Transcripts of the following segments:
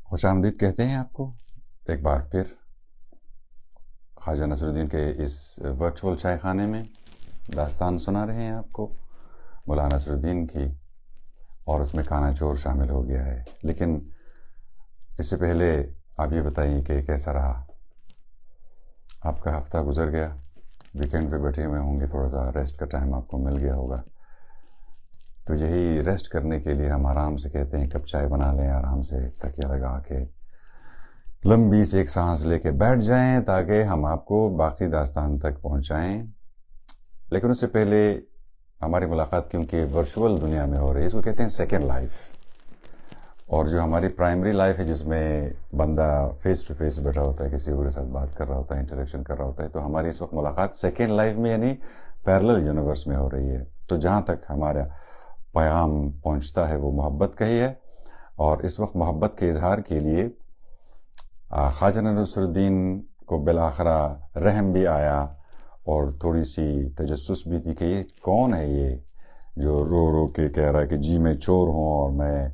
خوش آمدید کہتے ہیں آپ کو ایک بار پھر خواجہ نصر الدین کے اس ورچوئل چائے خانے میں داستان سنا رہے ہیں آپ کو مولانا نصر الدین کی، اور اس میں کانا چور شامل ہو گیا ہے۔ لیکن اس سے پہلے آپ یہ بتائیے کہ کیسا رہا آپ کا ہفتہ؟ گزر گیا، ویکینڈ پہ بیٹھے ہوئے ہوں گے، تھوڑا سا ریسٹ کا ٹائم آپ کو مل گیا ہوگا۔ تو یہی ریسٹ کرنے کے لیے ہم آرام سے کہتے ہیں کپ چائے بنا لیں، آرام سے تکیہ لگا کے لمبی سے ایک سانس لے کے بیٹھ جائیں تاکہ ہم آپ کو باقی داستان تک پہنچائیں۔ لیکن اس سے پہلے ہماری ملاقات کیونکہ ورچوئل دنیا میں ہو رہی ہے، اس کو کہتے ہیں سیکنڈ لائف، اور جو ہماری پرائمری لائف ہے جس میں بندہ فیس ٹو فیس بیٹھا ہوتا ہے، کسی اور کے ساتھ بات کر رہا ہوتا ہے، انٹریکشن کر رہا ہوتا ہے، تو ہماری اس وقت ملاقات سیکنڈ لائف میں یعنی پیرلل یونیورس میں ہو رہی ہے۔ تو جہاں تک ہمارا پیغام پہنچتا ہے وہ محبت کا ہی ہے، اور اس وقت محبت کے اظہار کے لیے خواجہ نصر الدین کو بالآخرہ رحم بھی آیا اور تھوڑی سی تجسس بھی تھی کہ یہ کون ہے، یہ جو رو رو کے کہہ رہا ہے کہ جی میں چور ہوں اور میں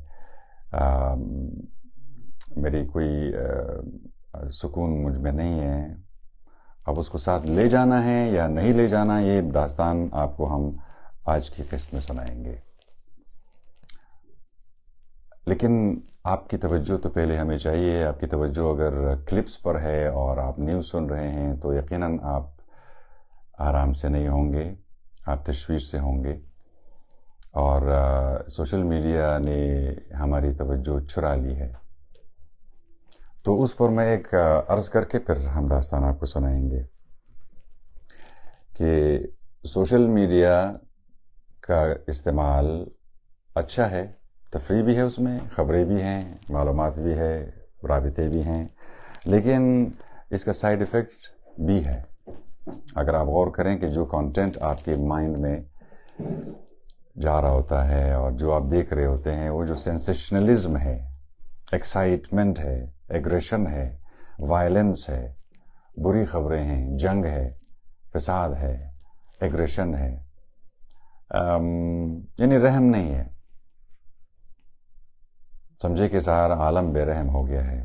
میری کوئی سکون مجھ میں نہیں ہے۔ اب اس کو ساتھ لے جانا ہے یا نہیں لے جانا، یہ داستان آپ کو ہم آج کی قسط میں سنائیں گے۔ لیکن آپ کی توجہ تو پہلے ہمیں چاہیے، آپ کی توجہ اگر کلپس پر ہے اور آپ نیوز سن رہے ہیں تو یقیناً آپ آرام سے نہیں ہوں گے، آپ تشویش سے ہوں گے، اور سوشل میڈیا نے ہماری توجہ چرا لی ہے۔ تو اس پر میں ایک عرض کر کے پھر ہم داستان آپ کو سنائیں گے کہ سوشل میڈیا کا استعمال اچھا ہے، تفریح بھی ہے، اس میں خبریں بھی ہیں، معلومات بھی ہے، رابطے بھی ہیں، لیکن اس کا سائیڈ ایفیکٹ بھی ہے۔ اگر آپ غور کریں کہ جو کانٹینٹ آپ کے مائنڈ میں جا رہا ہوتا ہے اور جو آپ دیکھ رہے ہوتے ہیں، وہ جو سینسیشنلزم ہے، ایکسائٹمنٹ ہے، ایگریشن ہے، وائلنس ہے، بری خبریں ہیں، جنگ ہے، فساد ہے، ایگریشن ہے، یعنی رحم نہیں ہے، سمجھے کہ سارا عالم بے رحم ہو گیا ہے۔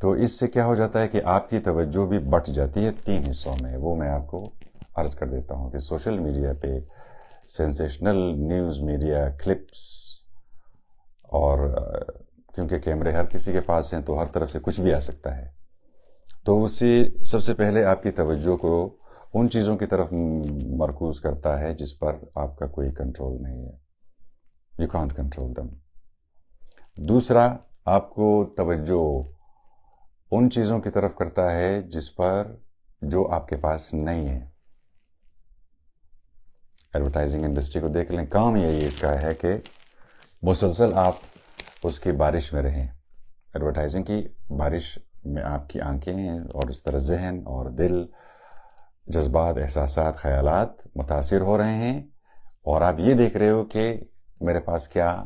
تو اس سے کیا ہو جاتا ہے کہ آپ کی توجہ بھی بٹ جاتی ہے 3 حصوں میں۔ وہ میں آپ کو عرض کر دیتا ہوں کہ سوشل میڈیا پہ سینسیشنل نیوز میڈیا کلپس، اور کیونکہ کیمرے ہر کسی کے پاس ہیں تو ہر طرف سے کچھ بھی آ سکتا ہے، تو اسی سب سے پہلے آپ کی توجہ کو ان چیزوں کی طرف مرکوز کرتا ہے جس پر آپ کا کوئی کنٹرول نہیں ہے، یو کانٹ کنٹرول دم۔ دوسرا، آپ کو توجہ ان چیزوں کی طرف کرتا ہے جس پر جو آپ کے پاس نہیں ہے۔ ایڈورٹائزنگ انڈسٹری کو دیکھ لیں، کام یہی اس کا ہے کہ مسلسل آپ اس کی بارش میں رہیں، ایڈورٹائزنگ کی بارش میں آپ کی آنکھیں اور اس طرح ذہن اور دل، جذبات، احساسات، خیالات متاثر ہو رہے ہیں، اور آپ یہ دیکھ رہے ہو کہ میرے پاس کیا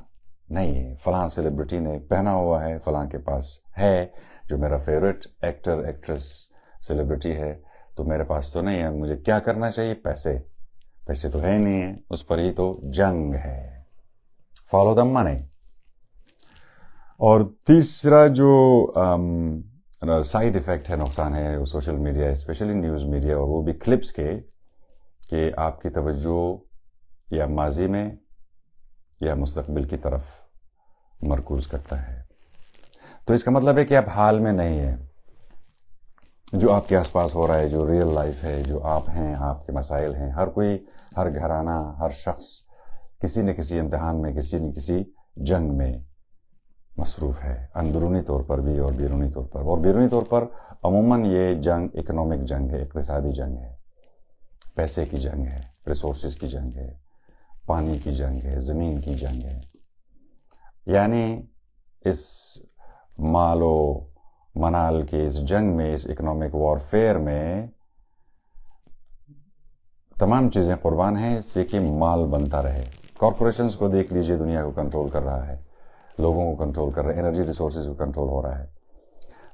نہیں ہے، فلاں سیلیبریٹی نے پہنا ہوا ہے، فلاں کے پاس ہے، جو میرا فیوریٹ ایکٹر ایکٹریس سیلیبریٹی ہے، تو میرے پاس تو نہیں ہے، مجھے کیا کرنا چاہیے؟ پیسے تو ہے نہیں ہیں، اس پر ہی تو جنگ ہے، فالو دا منی۔ اور تیسرا جو سائیڈ ایفیکٹ ہے، نقصان ہے وہ social media, specially news media, اور وہ بھی کلپس کے، کہ آپ کی توجہ یا ماضی میں یا مستقبل کی طرف مرکوز کرتا ہے۔ تو اس کا مطلب ہے کہ آپ حال میں نہیں ہیں، جو آپ کے آس پاس ہو رہا ہے، جو ریئل لائف ہے، جو آپ ہیں، آپ کے مسائل ہیں، ہر کوئی، ہر گھرانہ، ہر شخص کسی نہ کسی امتحان میں، کسی نہ کسی جنگ میں مصروف ہے، اندرونی طور پر بھی اور بیرونی طور پر۔ اور بیرونی طور پر عموماً یہ جنگ اکنامک جنگ ہے، اقتصادی جنگ ہے، پیسے کی جنگ ہے، ریسورسز کی جنگ ہے، پانی کی جنگ ہے، زمین کی جنگ ہے۔ یعنی اس مال و منال کے اس جنگ میں، اس اکنامک وارفیئر میں تمام چیزیں قربان ہیں اس سے کہ مال بنتا رہے۔ کارپوریشنز کو دیکھ لیجئے، دنیا کو کنٹرول کر رہا ہے، لوگوں کو کنٹرول کر رہا ہے، انرجی ریسورسز کو کنٹرول ہو رہا ہے۔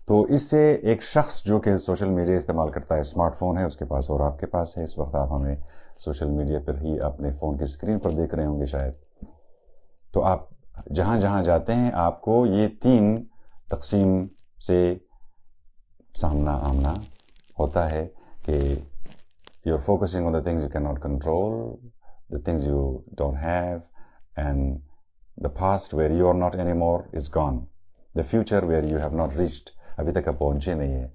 تو اس سے ایک شخص جو کہ سوشل میڈیا استعمال کرتا ہے، اسمارٹ فون ہے اس کے پاس اور آپ کے پاس ہے، اس وقت آپ ہمیں سوشل میڈیا پر ہی اپنے فون کی اسکرین پر دیکھ رہے ہوں گے شاید، تو آپ جہاں جہاں جاتے ہیں آپ کو یہ 3 تقسیم سے سامنا آمنا ہوتا ہے کہ you're focusing on the things you cannot control, the things you don't have, and the past where you are not anymore is gone. The future where you have not reached, ابھی تک آپ پہنچے نہیں ہیں.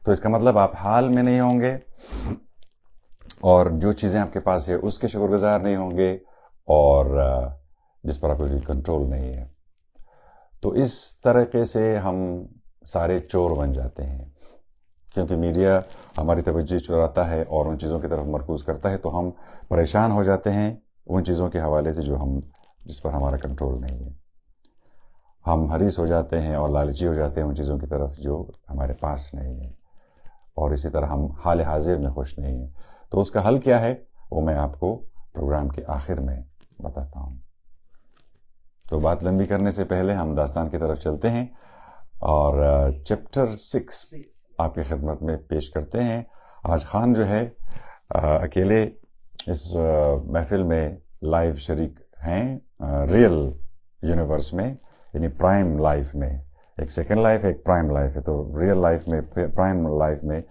تو اس کا مطلب آپ حال میں نہیں ہوں گے اور جو چیزیں آپ کے پاس ہے اس کے شکر گزار نہیں ہوں گے اور جس پر آپ کو کنٹرول نہیں ہے. تو اس طریقے سے ہم سارے چور بن جاتے ہیں کیونکہ میڈیا ہماری توجہ چراتا ہے اور ان چیزوں کی طرف مرکوز کرتا ہے تو ہم پریشان ہو جاتے ہیں ان چیزوں کے حوالے سے جس پر ہمارا کنٹرول نہیں ہے. ہم حریص ہو جاتے ہیں اور لالچی ہو جاتے ہیں ان چیزوں کی طرف جو ہمارے پاس نہیں ہے اور اسی طرح ہم حال حاضر میں خوش نہیں ہیں. تو اس کا حل کیا ہے وہ میں آپ کو پروگرام کے آخر میں بتاتا ہوں. تو بات لمبی کرنے سے پہلے ہم داستان کی طرف چلتے ہیں اور چیپٹر 6 آپ کی خدمت میں پیش کرتے ہیں. آج خان جو ہے اکیلے اس محفل میں لائیو شریک ہیں ریئل یونیورس میں یعنی پرائم لائف میں. ایک سیکنڈ لائف ایک پرائم لائف ہے. تو ریئل لائف میں پرائم لائف میں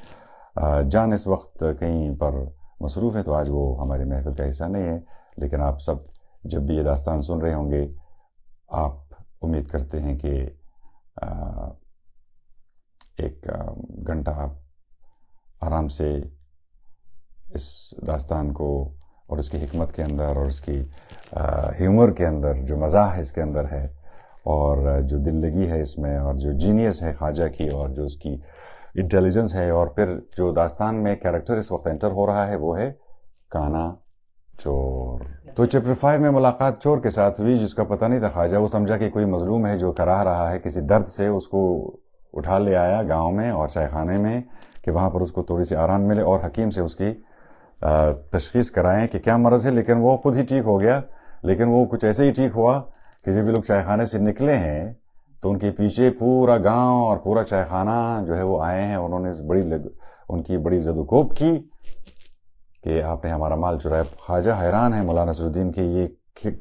جان اس وقت کہیں پر مصروف ہے تو آج وہ ہماری محفل کا حصہ نہیں ہے. لیکن آپ سب جب بھی یہ داستان سن رہے ہوں گے آپ امید کرتے ہیں کہ ایک گھنٹہ آپ آرام سے اس داستان کو اور اس کی حکمت کے اندر اور اس کی ہیومر کے اندر جو مزاح اس کے اندر ہے اور جو دل لگی ہے اس میں اور جو جینیس ہے خواجہ کی اور جو اس کی انٹیلیجنس ہے اور پھر جو داستان میں کیریکٹر اس وقت انٹر ہو رہا ہے وہ ہے کانا چور. تو چیپٹر 5 میں ملاقات چور کے ساتھ ہوئی جس کا پتہ نہیں تھا خواجہ. وہ سمجھا کہ کوئی مظلوم ہے جو کراہ رہا ہے کسی درد سے. اس کو اٹھا لے آیا گاؤں میں اور چائے خانے میں کہ وہاں پر اس کو تھوڑی سی آرام ملے اور حکیم سے اس کی تشخیص کرائیں کہ کیا مرض ہے. لیکن وہ خود ہی ٹھیک ہو گیا. لیکن وہ کچھ ایسے ہی ٹھیک ہوا کہ جب یہ لوگ چائے خانے سے نکلے ہیں تو ان کے پیچھے پورا گاؤں اور پورا چائے خانہ جو ہے وہ آئے ہیں. انہوں نے ان کی بڑی زد و کوب کی کہ آپ نے ہمارا مال چرایا. خواجہ حیران ہے مولانا نصر الدین کہ یہ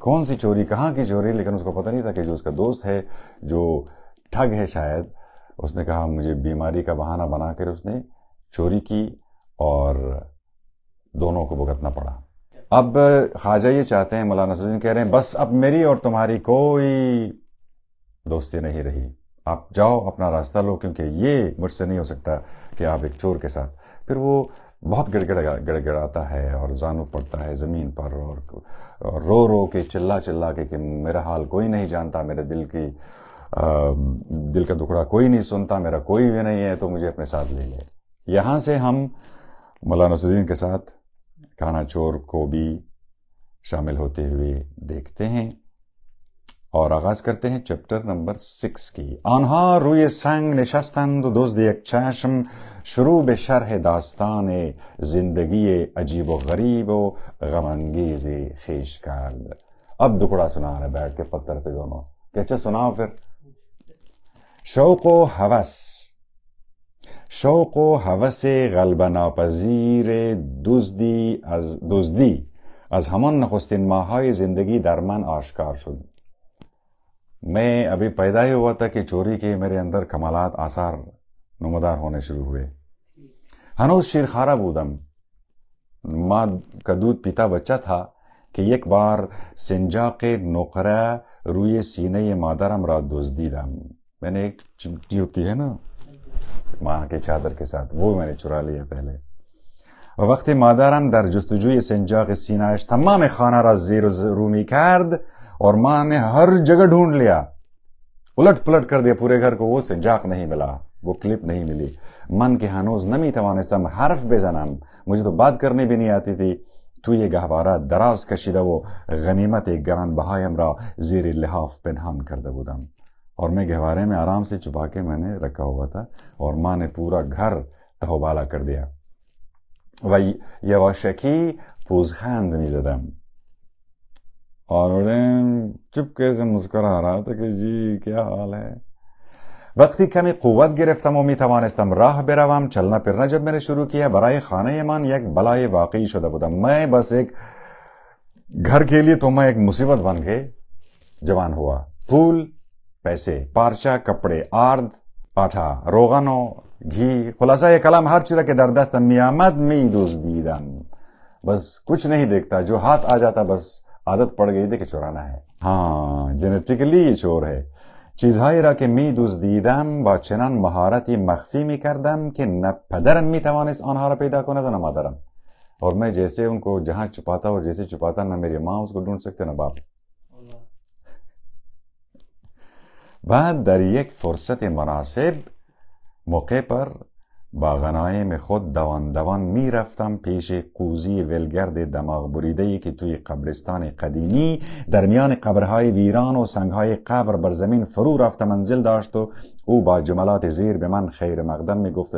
کون سی چوری کہاں کی چوری. لیکن اس کو پتہ نہیں تھا کہ جو اس کا دوست ہے جو ٹھگ ہے شاید اس نے کہا مجھے بیماری کا بہانہ بنا کر اس نے چوری کی اور دونوں کو بھگتنا پڑا. اب خواجہ یہ چاہتے ہیں مولانا نصر الدین کہہ رہے ہیں بس اب میری اور تمہاری کوئی دوستی نہیں رہی. آپ جاؤ اپنا راستہ لو کیونکہ یہ مجھ سے نہیں ہو سکتا کہ آپ ایک چور کے ساتھ. پھر وہ بہت گڑ گڑاتا ہے اور زانو پڑتا ہے زمین پر اور رو کے چلا کے کہ میرا حال کوئی نہیں جانتا, میرے دل کا دکڑا کوئی نہیں سنتا, میرا کوئی بھی نہیں ہے تو مجھے اپنے ساتھ لے لے. یہاں سے ہم مولانا نصر الدین کے ساتھ کانا چور کو بھی شامل ہوتے ہوئے دیکھتے ہیں اور آغاز کرتے ہیں چیپٹر نمبر 6 کی. آنها روی سنگ نشستند و دزد یک چشم شروع به شرح داستان زندگی عجیب و غریب و غم انگیز خویش کرد. اب دکڑا سنا رہا ہے بیٹھ کے پتھر پہ دونوں کہ اچھا سناؤ پھر. شوق و هوس غلبه ناپذیر دزدی از همان نخستین ماه‌های زندگی در من آشکار شد. میں ابھی پیدا ہی ہوا تھا کہ چوری کے میرے اندر کمالات آثار نمودار ہونے شروع ہوئے. هنوز شیرخواره بودم. ماں کا دودھ پیتا بچہ تھا کہ یک بار سنجاق نقره روی سینه مادرم را دزدیدم. میں نے ایک چمٹی ہوتی ہے نا ماں کے چادر کے ساتھ وہ میں نے چرا لیا پہلے. وقتی مادرم در جستجوی سنجاق سینه‌اش تمام خانه را زیر و رو می کرد اور ماں نے ہر جگہ ڈھونڈ لیا, الٹ پلٹ کر دیا پورے گھر کو, وہ سنجاق نہیں ملا, وہ کلپ نہیں ملی. من که هنوز نمیتوانستم حرف بزنم, مجھے تو بات کرنی بھی نہیں آتی تھی. توی گهواره دراز کشیده و غنیمت گرانبهایم را زیر لحاف پنهان کرده بودم. اور میں گہوارے میں آرام سے چھپا کے میں نے رکھا ہوا تھا اور ماں نے پورا گھر تہوبالا کر دیا. و یواشکی پوزخند میزدم اور انہیں چپکے سے مسکرا رہا تھا کہ جی کیا حال ہے. وقتی کمی قوت گرفتم و میتوانستم راه بروم, چلنا پھرنا جب میں نے شروع کیا, برای خانه من یک بلای واقعی شده بودم. میں بس ایک گھر کے لیے تو میں ایک مصیبت بن کے جوان ہوا. پھول پیسے، پارچہ کپڑے، آرد آٹھا، روغن و گھی، خلاصہ یہ کلام ہر چیز کے در دست می آمد می دزدیدم. بس کچھ نہیں دیکھتا، جو ہاتھ آ جاتا بس عادت پڑ گئی تھی کہ چورانا ہے. ہاں جنیٹیکلی یہ چور ہے. چیزهایی را که می دزدیدم با چنان مهارتی مخفی می کردم که نه پدرم می توانست آنها را پیدا کند و نه مادرم. اور میں جیسے ان کو جہاں چھپاتا اور جیسے چھپاتا، نہ میری ماں اس کو ڈھونڈ سکتے نہ باپ. بعد در یک فرصت مناسب موقع پر با غنایم خود دوان دوان می رفتم پیش قوزی ولگرد دماغ بریده‌ای که توی قبرستان قدیمی در میان قبرهای ویران و سنگهای قبر بر زمین فرو رفته منزل داشت و او با جملات زیر به من خیر مقدم می گفت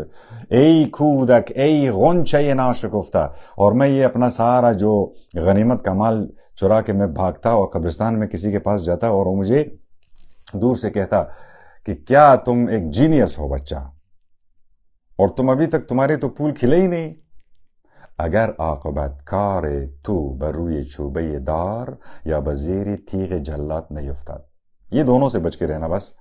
ای کودک، ای غنچه ناشکفته. اور میں یہ اپنا سارا جو غنیمت کا مال چرا کے میں بھاگتا اور قبرستان میں کسی کے پاس جاتا اور وہ مجھے دور سے کہتا کہ کیا تم ایک جینیس ہو بچہ، اور تم ابھی تک تمہارے تو پھول کھلے ہی نہیں. اگر عاقبت کار تو بر روی چوبه دار یا بزیر تیغ جلات نہیں افتاد. یہ دونوں سے بچ کے رہنا بس،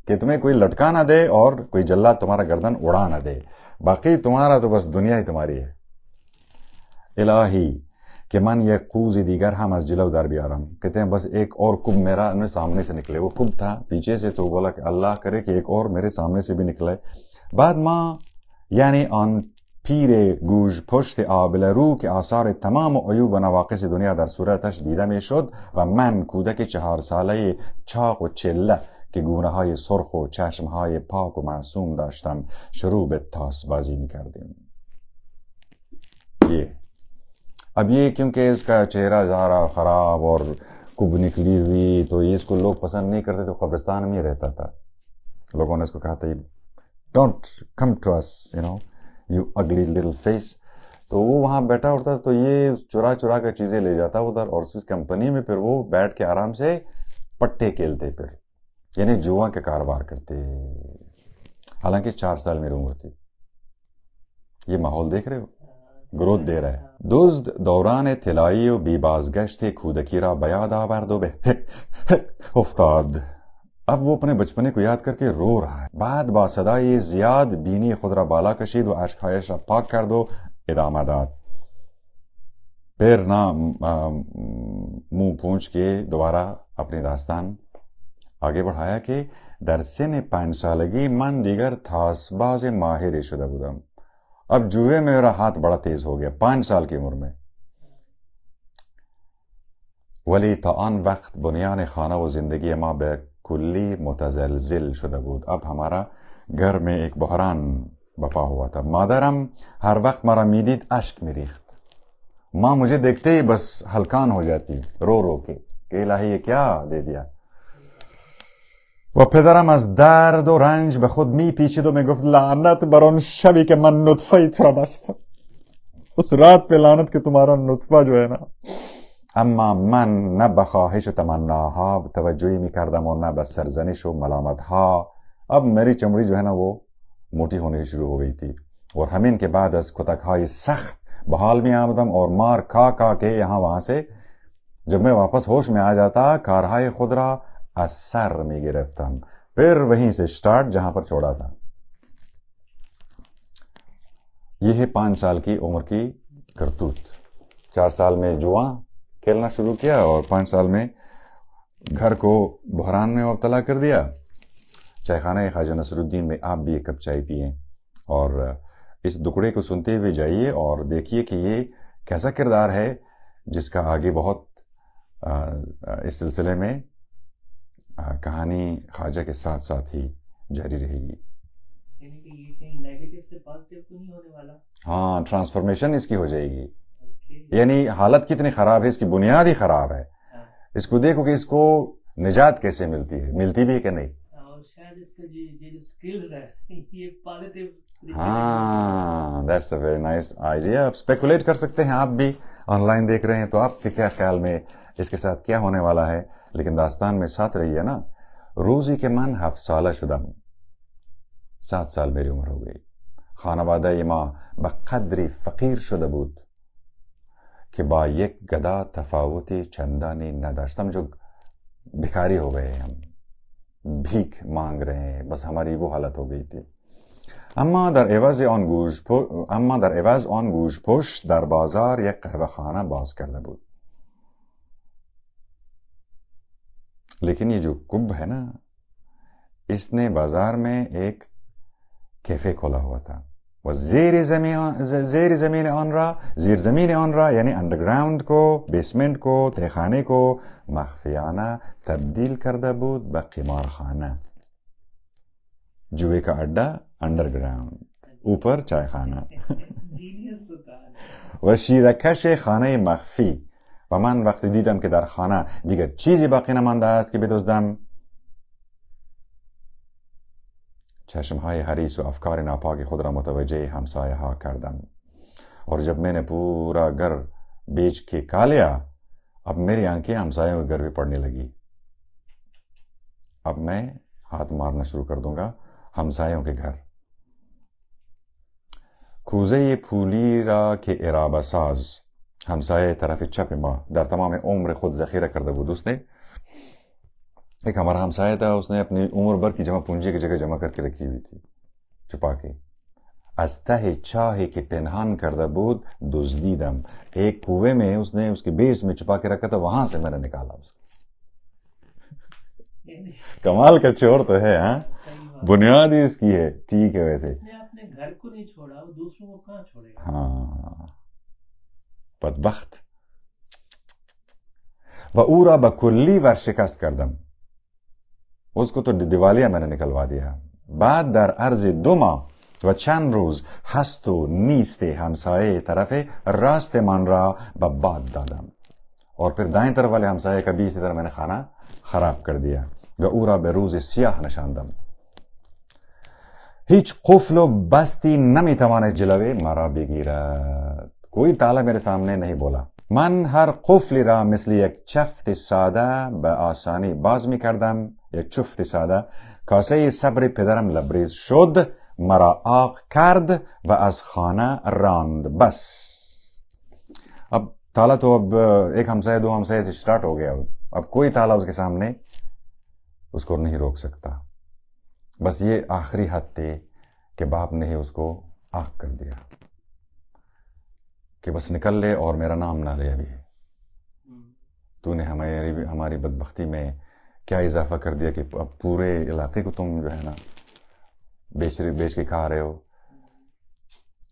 کہ تمہیں کوئی لٹکا نہ دے اور کوئی جلات تمہارا گردن اڑا نہ دے، باقی تمہارا تو بس دنیا ہی تمہاری ہے. الہی کہ من یہ قوز دیگر ہم از جلو در بیارم. کہتے ہیں بس ایک اور کب میرا سامنے سے نکلے. وہ کب تھا پیچھے سے، تو بولا کہ اللہ کرے کہ ایک اور میرے سامنے سے بھی نکلے. بعد ماں یعنی آن پیر گوش پشت آبل رو که آثار تمام عیوب و نواقص دنیا در صورتش دیده می شد و من کودک 4 ساله چاق و چله که گونه های سرخ و چشم های پاک و معصوم داشتم شروع به تاس بازی می کردیم. اب یہ کیونکہ اس کا چہرہ ذرا خراب اور کب نکلی ہوئی تو یہ اس کو لوگ پسند نہیں کرتے، تو قبرستان میں ہی رہتا تھا. لوگوں نے اس کو کہا تھا don't come to us you ugly little face. تو وہ وہاں بیٹھا ہوتا تو یہ چرا چرا کر چیزیں لے جاتا ادھر، اور اس کمپنی میں پھر وہ بیٹھ کے آرام سے پٹے کھیلتے، پھر یعنی جوا کے کاروبار کرتے. حالانکہ 4 سال میری عمر تھی. یہ ماحول دیکھ رہے ہو، گروتھ دے رہا ہے. دزد دوران طلایی و بی بازگشت کودکی را بیاد آورد و به افتاد. اب وہ اپنے بچپنے کو یاد کر کے رو رہا ہے. بعد با صدای زیاد بینی خود را بالا کشید و اشکهایش را پاک کرد و ادامه داد. پھر نہ منہ پونچھ کے دوبارہ اپنی داستان آگے بڑھایا کہ در سن 5 سالگی من دیگر تاس باز ماہر شده بودم. اب جوئے میں میرا ہاتھ بڑا تیز ہو گیا 5 سال کی عمر میں. ولی تا آن وقت بنیان خانه و زندگی ما به کلی متزلزل شده بود. اب ہمارا گھر میں ایک بحران بپا ہوا تھا. مادرم ہر وقت مرا میدید اشک میریخت. ماں مجھے دیکھتے ہی بس ہلکان ہو جاتی رو رو کے کہ الہی یہ کیا دے دیا. و پدرم از درد و رنج به خود میپیچید و میگفت لعنت بر آن شبی که من نطفه تو را بستم. اس رات پہ لعنت کہ تمہارا نطفہ جو ہے نا. اما من نه به خواهش و تمناها توجهی میکردم و نه به سرزنش و ملامتها. اب میری چمڑی جو ہے نا وہ موٹی ہونے شروع ہو گئی تھی، اور ہمین کے بعد از کتکهای سخت بحال میں آمدم اور مار کھا کھا کے یہاں وہاں سے جب میں واپس ہوش میں آ جاتا کارهای خود را از سر می گرفتم. پھر وہیں سے سٹارٹ جہاں پر چھوڑا تھا. یہ ہے 5 سال کی عمر کی کرتوت. 4 سال میں جواں کھیلنا شروع کیا اور 5 سال میں گھر کو بحران میں مبتلا کر دیا. چائے خانہ خواجہ نصر الدین میں آپ بھی ایک کپ چائے پئیں اور اس دکڑے کو سنتے ہوئے جائیے اور دیکھیے کہ یہ کیسا کردار ہے جس کا آگے بہت اس سلسلے میں کہانی خواجہ کے ساتھ ساتھ ہی جاری رہے گی. یعنی کہ یہ کہیں نیگیٹو سے پازیٹیو تو نہیں ہونے والا؟ ہاں، ٹرانسفارمیشن اس کی ہو جائے گی. یعنی حالت کتنی خراب ہے، اس کی بنیاد ہی خراب ہے. اس کو دیکھو کہ اس کو نجات کیسے ملتی ہے، ملتی بھی ہے کہ نہیں. اور شاید اس کے جو سکلز ہے یہ پازیٹیو. ہاں that's a very nice idea. آپ اسپیکولیٹ کر سکتے ہیں. آپ بھی آن لائن دیکھ رہے ہیں تو آپ کے کیا خیال میں اس کے ساتھ کیا ہونے والا ہے. لیکن داستان میں ساتھ رہی ہے نا. روزی کے من 7 سالہ شدم. 7 سال میری عمر ہو گئی. خانواده ما به قدری فقیر شده بود که با یک گدا تفاوتی چندانی نداشتم. جو بھکاری ہو گئے ہم، بھیک مانگ رہے ہیں. بس ہماری وہ حالت ہو گئی تھی. اما در عوض آن گوش پشت در بازار یک قهوه خانه باز کرده بود. لیکن یہ جو کب ہے نا، اس نے بازار میں ایک کیفے کھولا ہوا تھا. وہ زیر زمین آن را یعنی انڈر گراؤنڈ کو، بیسمنٹ کو، تہخانے کو مخفیانہ تبدیل کرده بود به قمار خانه. جوئے کا اڈا انڈر گراؤنڈ، اوپر چائے خانہ. و شیرکش خانه مخفی. و من وقتی دیدم که در خانه دیگر چیزی باقی نمانده است که بدزدم، چشمهای حریص و افکار ناپاک خود را متوجه همسایه ها کردم. اور جب میں نے پورا گھر بیچ کے کھا لیا، اب میری آنکھیں ہمسایوں کے گھر بھی پڑنے لگی. اب میں ہاتھ مارنا شروع کر دوں گا همسایوں کے گھر. کوزه پولی را که ارابه ساز، همسایه طرف چپ ما در تمام عمر خود ذخیره کرده بود. اس نے ایک ہمارا ہمسایہ تھا، اس نے اپنی عمر بھر کی جمع پونجی کی جگہ جمع کر کے رکھی ہوئی تھی چھپا کے. از ته چاهی که پنهان کرده بود دزدیدم. ایک کنویں میں اس نے اس کے بیس میں چھپا کے رکھا تھا، وہاں سے میں نے نکالا اس کو. کمال کا چور تو ہے. ہاں، بنیاد ہی اس کی ہے. ٹھیک ہے. ویسے اس نے اپنے گھر کو نہیں چھوڑا، وہ دوسروں کو کہاں چھوڑے گا. ہاں، بدبخت. و او را به کلی ورشکست کردم. اس کو تو دیوالیہ میں نے نکلوا دیا. بعد در عرض 2 ماه و چند روز هست و نیست همسایه طرف راست من را به باد دادم. اور پھر دائیں طرف والے ہمسایہ کا بھی اسی طرح میں نے کھانا خراب کر دیا. و او را به روز سیاه نشاندم. هیچ قفل و بستی نمیتواند جلوه مرا بگیرد. کوئی تالا میرے سامنے نہیں بولا. من هر قفلی را مثل یک چفت ساده به آسانی باز می کردم. یک چفت ساده. کاسه صبر پدرم لبریز شد، مرا آق کرد و از خانه راند. بس اب تالا تو اب ایک ہمسایہ 2 ہمسایہ سے سٹارٹ ہو گیا. اب کوئی تالا اس کے سامنے اس کو نہیں روک سکتا. بس یہ آخری حد تھی کہ باپ نے ہی اس کو آق کر دیا کہ بس نکل لے اور میرا نام نہ لے. ابھی تو نے ہماری بدبختی میں کیا اضافہ کر دیا کہ اب پورے علاقے کو تم جو ہے نا بیچ کے کھا رہے ہو.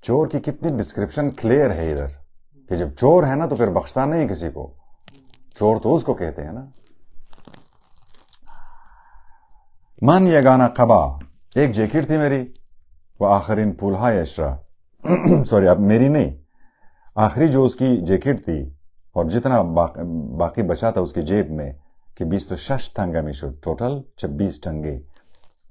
چور کی کتنی ڈسکرپشن کلیئر ہے ادھر کہ جب چور ہے نا تو پھر بخشتا نہیں کسی کو. چور تو اس کو کہتے ہیں نا. من یگانه قبا، ایک جیکٹ تھی میری. وہ آخرین پولهای اشرا سوری اب میری نہیں، آخری جو اس کی جیکٹ تھی اور جتنا باقی بچا تھا اس کی جیب میں کہ 26 تنگه میشد. ٹوٹل 26 تنگه.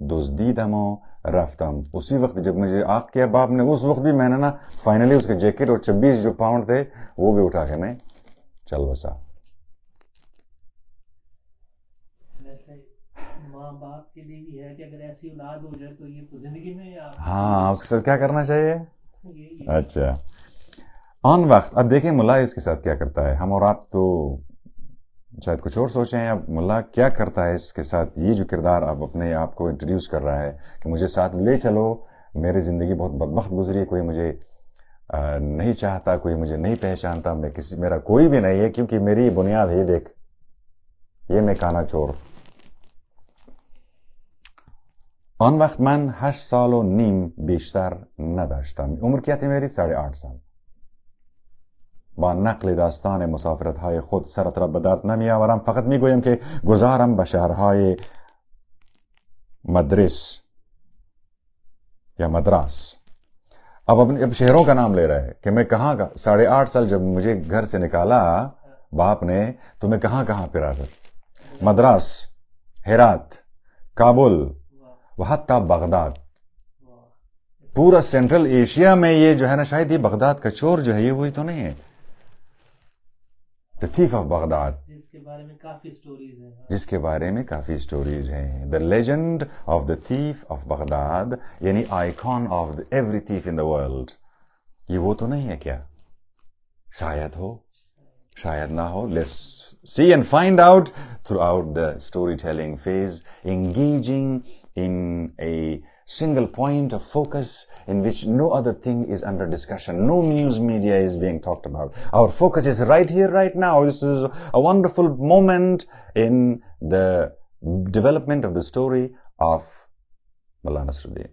دزدیدم و رفتم. اسی وقت جب مجھے آق کیا باپ نے، اس وقت بھی میں نے نا فائنلی اس کے جیکٹ اور 26 جو پاؤنڈ تھے وہ بھی اٹھا کے میں چل بسا. ماں باپ کے لیے بھی ہے کہ اگر ایسی اولاد ہو جائے تو یہ تو زندگی میں ہاں اس کے ساتھ کیا کرنا چاہیے. اچھا آن وقت اب دیکھیں ملا اس کے ساتھ کیا کرتا ہے. ہم اور آپ تو شاید کچھ اور سوچیں. اب ملا کیا کرتا ہے اس کے ساتھ. یہ جو کردار اب اپنے آپ کو انٹروڈیوس کر رہا ہے کہ مجھے ساتھ لے چلو، میری زندگی بہت بدبخت گزری، کوئی مجھے نہیں چاہتا، کوئی مجھے نہیں پہچانتا، میرا کوئی بھی نہیں ہے کیونکہ میری بنیاد ہے. دیکھ یہ میں کانا چور. آن وقت من 8 سال و نیم بیشتر نداشتم. عمر کیا تھی میری؟ 8.5 سال. با نقل داستان مسافرت‌های خود سرت را به درد نمی‌آورم، فقط می‌گویم که گذارم به شهرهای مدرس یا مدراس. اب شہروں کا نام لے رہا ہے کہ میں کہاں 8.5 سال جب مجھے گھر سے نکالا باپ نے تو میں کہاں پھرا تھا. مدراس، ہرات، کابل و حتی بغداد. پورا سینٹرل ایشیا میں یہ جو ہے نا، شاید یہ بغداد کا چور جو ہے یہ وہی تو نہیں ہے. The thief of Baghdad. جس کے بارے میں کافی سٹوریز ہیں. The legend of the thief of Baghdad یعنی icon of every thief in the world. یہ وہ تو نہیں ہے کیا؟ شاید ہو. شاید نہ ہو. Let's see and find out throughout the storytelling phase, engaging in a single point of focus in which no other thing is under discussion. No news media is being talked about. Our focus is right here, right now. This is a wonderful moment in the development of the story of Mullah Nasruddin.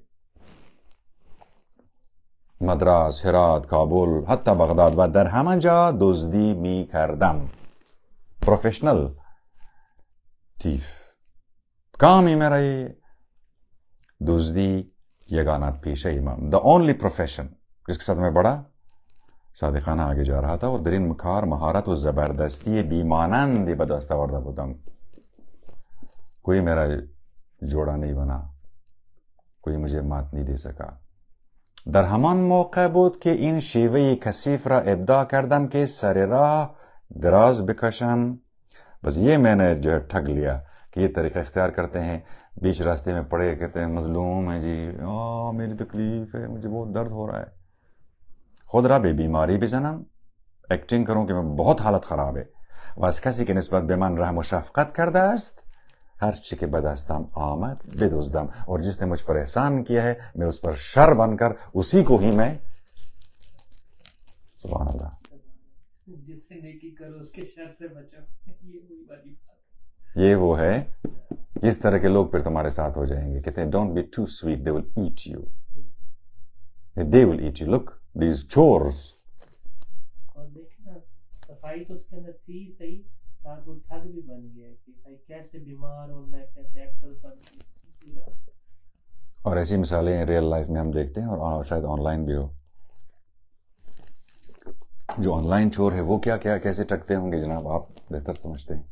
Madras, Herat, Kabul, حتی Baghdad و در همه جا دزدی می کردم. Professional تیف. کامی میرا دزدی یگانہ پیشہ امام. The only profession جس کے ساتھ میں بڑا صادقانہ آگے جا رہا تھا اور در این کار مهارت و زبردستی بیمانند به دست آورده بودم. کوئی میرا جوڑا نہیں بنا، کوئی مجھے مات نہیں دے سکا. در همان موقع بود که این شیوه کثیف را ابداع کردم که سر راه دراز بکشم. بس یہ میں نے جو ہے ٹھگ لیا کہ یہ طریقہ اختیار کرتے ہیں، بیچ راستے میں پڑے کہتے ہیں مظلوم ہے جی، میری تکلیف ہے، مجھے بہت درد ہو رہا ہے. خود را به بیماری بزنم، ایکٹنگ کروں کہ میں بہت حالت خراب ہے. و از کسی که نسبت به من رحم و شفقت کرده است ہر چی کہ بدستم آمد بدزدم، اور جس نے مجھ پر احسان کیا ہے میں اس پر شر بن کر اسی کو ہی میں. سبحان اللہ. جس سے نیکی کرو اس کے شر سے بچو. یہ وہ ہے جس طرح کے لوگ پھر تمہارے ساتھ ہو جائیں گے. کہتے ہیں don't be too sweet, they will eat you. They will eat you. Look these chores. اور دیکھنا صفائی تو اس کے اندر تھی صحیح، ساتھ وہ ٹھگ بھی بن گیا کہ بھائی کیسے بیمار ہونا ہے، کیسے ایکٹر بن. اور ایسی مثالیں ریئل لائف میں ہم دیکھتے ہیں اور شاید آن لائن بھی ہو. جو آن لائن چور ہے وہ کیا کیا کیسے ٹکتے ہوں گے جناب، آپ بہتر سمجھتے ہیں.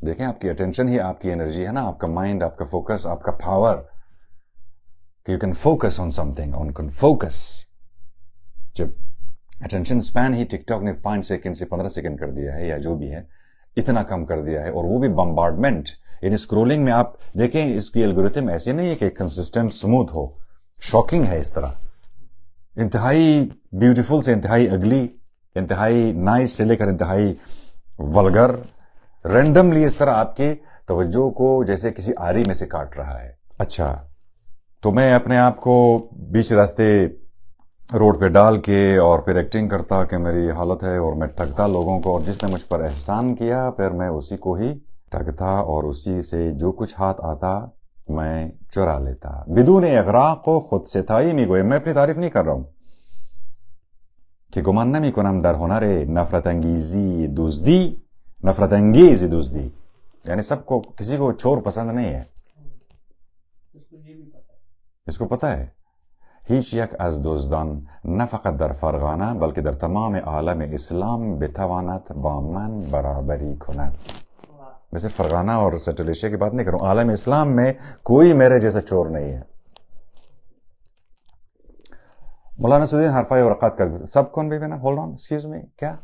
دیکھیں آپ کی اٹینشن ہی آپ کی انرجی ہے نا، آپ کا مائنڈ، آپ کا فوکس، آپ کا پاور، کہ you can focus on some thing, on can focus. جب اٹینشن اسپین ہی ٹک ٹاک نے 5 سیکنڈ سے 15 سیکنڈ کر دیا ہے یا جو بھی ہے، اتنا کم کر دیا ہے، اور وہ بھی بمبارڈمنٹ. یعنی اسکرولنگ میں آپ دیکھیں اس کی الگورتھم ایسی نہیں ہے کہ کنسسٹنٹ اسموتھ ہو، شاکنگ ہے اس طرح. انتہائی بیوٹیفل سے انتہائی اگلی، انتہائی نائس سے لے کر انتہائی ولگر، رینڈملی اس طرح آپ کی توجہ کو جیسے کسی آری میں سے کاٹ رہا ہے. اچھا تو میں اپنے آپ کو بیچ راستے روڈ پہ ڈال کے اور پھر ایکٹنگ کرتا کہ میری حالت ہے اور میں ٹھگتا لوگوں کو، اور جس نے مجھ پر احسان کیا پھر میں اسی کو ہی ٹھگتا اور اسی سے جو کچھ ہاتھ آتا میں چرا لیتا. بدون اغراق و خود ستائی می گویم. میں اپنی تعریف نہیں کر رہا ہوں کہ گمان نمی کنم در ہنر نفرت انگیزی دزدی، نفرت انگیز دزدی. یعنی سب کو، کسی کو چور پسند نہیں ہے، اس کو پتہ ہے. هیچ یک از دزدان نه فقط در فرغانه بلکہ در تمام عالم اسلام بتواند با من برابری کند. میں صرف فرغانہ اور سنٹرل ایشیا کی بات نہیں کروں، عالم اسلام میں کوئی میرے جیسا چور نہیں ہے. مولانا نصرالدین حرفہ ورقات کا سب کون بھی نا، ہولڈ آن ایکسکیوز می، کیا؟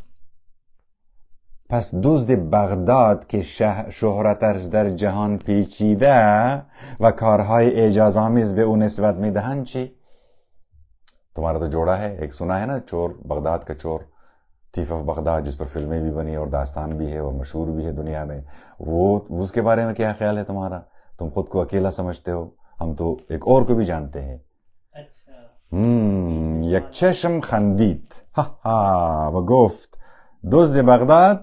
پس دزد بغداد که شهرتش در جهان پیچیده و کارهای اعجازآمیز به او نسبت میدهند چی؟ تمہارا تو جوڑا ہے، ایک سنا ہے نا چور، بغداد کا چور، تھیف آف بغداد، جس پر فلمیں بھی بنی اور داستان بھی ہے اور مشہور بھی ہے دنیا میں. وہ اس کے بارے میں کیا خیال ہے تمہارا؟ تم خود کو اکیلا سمجھتے ہو، ہم تو ایک اور کو بھی جانتے ہیں. یک چشم خندید و گفت دزد بغداد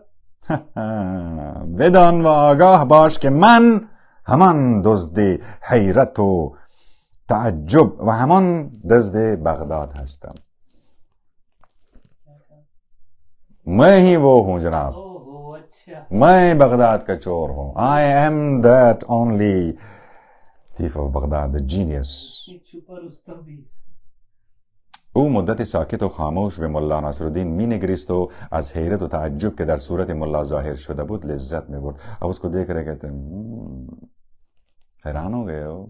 بدان و آگاه باش که من همان دزد حیرت و تعجب و همان دزد بغداد هستم. میں ہی وہ ہوں جناب، میں بغداد کا چور ہوں. I am that only thief of Baghdad, the genius. او مدت ساکت و خاموش به ملا ناصرالدین می نگریست و از حیرت و تعجب که در صورت ملا ظاهر شده بود لذت می برد. اب اس کو دیکھ رہے کہتے ہیں حیران ہو گئے ہو.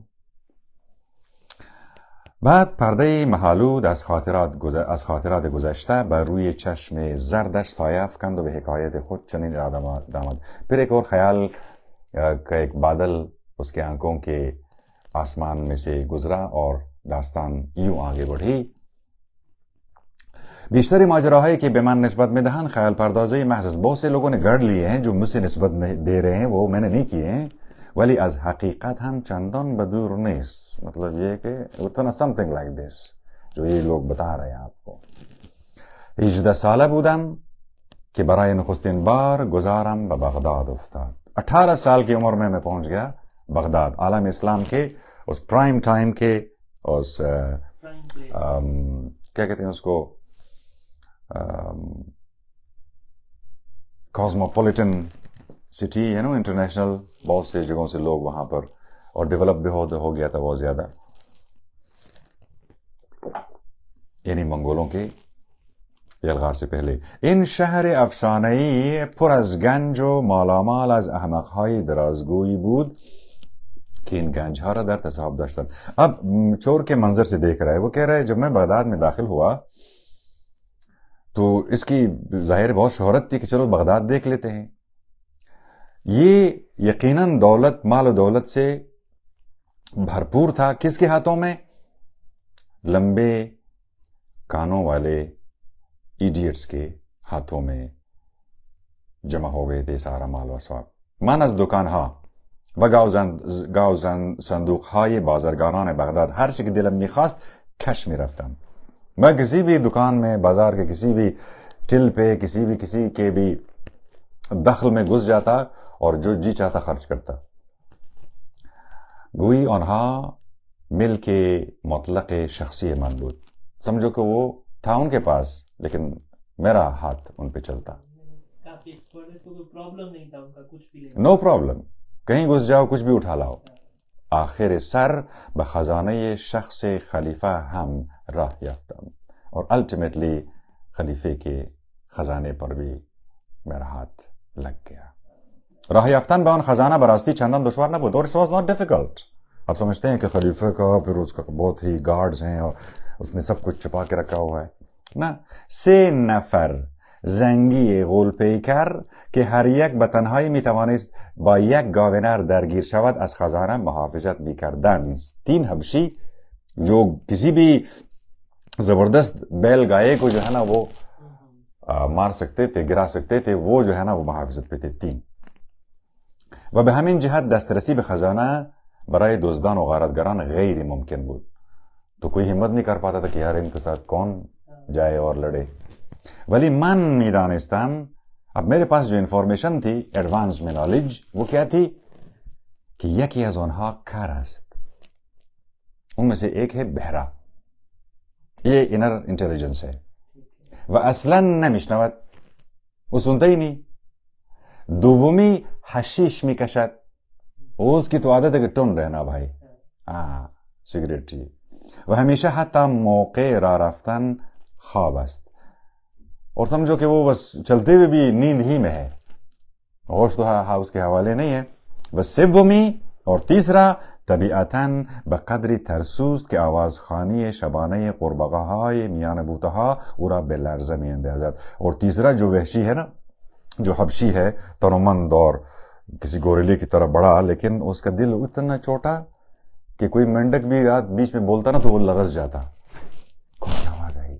بعد پرده محالود از خاطرات گذشته بر روی چشم زردش سایه افکند و به حکایت خود چنین آمد. پھر ایک اور خیال کا ایک بادل اس کے آنکھوں کے آسمان میں سے گزرا اور داستان یوں آگے بڑھی. بیشتری ماجراهایی که به من نسبت میدهند خیال پردازی محض است. بہت سے لوگوں نے گڑھ لیے ہیں جو مجھ سے نسبت دے رہے ہیں، وہ میں نے نہیں کیے ہیں، ولی از حقیقت هم چندان بدور نیست. مطلب یہ کہ اتنا something like this جو یہ لوگ بتا رہے ہیں آپ کو. 18 ساله بودم کہ برای نخستین بار گذارم به بغداد افتاد. 18 سال کی عمر میں پہنچ گیا بغداد، عالم اسلام کے اس پرائم ٹائم کے، اس کیا کہتے ہیں اس کو، کاسموپولیٹن سٹی ہے نا، انٹرنیشنل، بہت سے جگہوں سے لوگ وہاں پر، اور ڈیولپ بھی ہو گیا تھا بہت زیادہ، یعنی منگولوں کے یلغار سے پہلے. این شهر افسانه‌ای پر از گنج و مالامال از احمق‌های درازگویی بود کہ ان گنج ها را در تصاحب داشتن. اب چور کے منظر سے دیکھ رہا ہے، وہ کہہ رہا ہے جب میں بغداد میں داخل ہوا تو اس کی ظاہر بہت شہرت تھی کہ چلو بغداد دیکھ لیتے ہیں. یہ یقیناً دولت، مال و دولت سے بھرپور تھا. کس کے ہاتھوں میں؟ لمبے کانوں والے ایڈیٹس کے ہاتھوں میں جمع ہو گئے تھے سارا مال و اسباب. من از دکانها و صندوقهای بازرگانان بغداد هر چی که دلم میخواست کش میرفتم. میں کسی بھی دکان میں، بازار کے کسی بھی ٹل پہ، کسی کے بھی دخل میں گھس جاتا اور جو جی چاہتا خرچ کرتا. گوئی آنها ملک مطلق شخصی من بود. سمجھو کہ وہ تھا ان کے پاس لیکن میرا ہاتھ ان پہ چلتا. نو پرابلم، کہیں گھس جاؤ، کچھ بھی اٹھا لاؤ. آخر سر بخزانه شخص خلیفہ ہم راہ یافتم، اور الٹیمیٹلی خلیفے کے خزانے پر بھی میرا ہاتھ لگ گیا. راہ یافتن به آن خزانہ براستی چندان دشوار نبود. اور it was not difficult. آپ سمجھتے ہیں کہ خلیفے کا پھر اس کا بہت ہی گارڈز ہیں اور اس نے سب کچھ چھپا کے رکھا ہوا ہے. نه، 3 نفر زنگی غول پیکر که هر یک به تنهایی میتوانست با یک گاونر درگیر شود از خزانه محافظت میکردند. 3 حبشی جو کسی بھی زبردست بیل گائے کو جو ہے نا وہ مار سکتے تھے، گرا سکتے تھے، وہ جو ہے نا وہ محافظت پہ تھے 3. و به همین جهت دسترسی به خزانه برای دزدان و غارتگران غیر ممکن بود. تو کوئی ہمت نہیں کر پاتا تھا کہ یار ان کے ساتھ کون جائے اور لڑے. ولی من میدانستم، اب میرے پاس جو انفارمیشن تھی، ایڈوانس میں نالج، وہ کیا تھی کہ یکی از آنها کر است، ان میں سے ایک ہے بہرا. یہ انر انٹیلیجنس ہے. و اصلا نمیشنود، وہ سنتا ہی نہیں. دومی حشیش میکشد، اس کی تو عادت ہے کہ ٹن رہنا بھائی، سگریٹ چی. و ہمیشہ حتی موقع را رفتن خواب است، اور سمجھو کہ وہ بس چلتے ہوئے بھی نیند ہی میں ہے، ہوش تو اس کے حوالے نہیں ہے. و سومی، اور تیسرا، طبیعتاً به قدری ترسوست که آوازخوانی شبانه قورباغه‌های میان بوته‌ها او را به لرزه می‌اندازد. اور تیسرا جو وحشی ہے نا، جو حبشی ہے، تنومند اور کسی گوریلے کی طرح بڑا، لیکن اس کا دل اتنا چھوٹا کہ کوئی مینڈک بھی رات بیچ میں بولتا نا تو وہ لرز جاتا. کون سی آواز آئی؟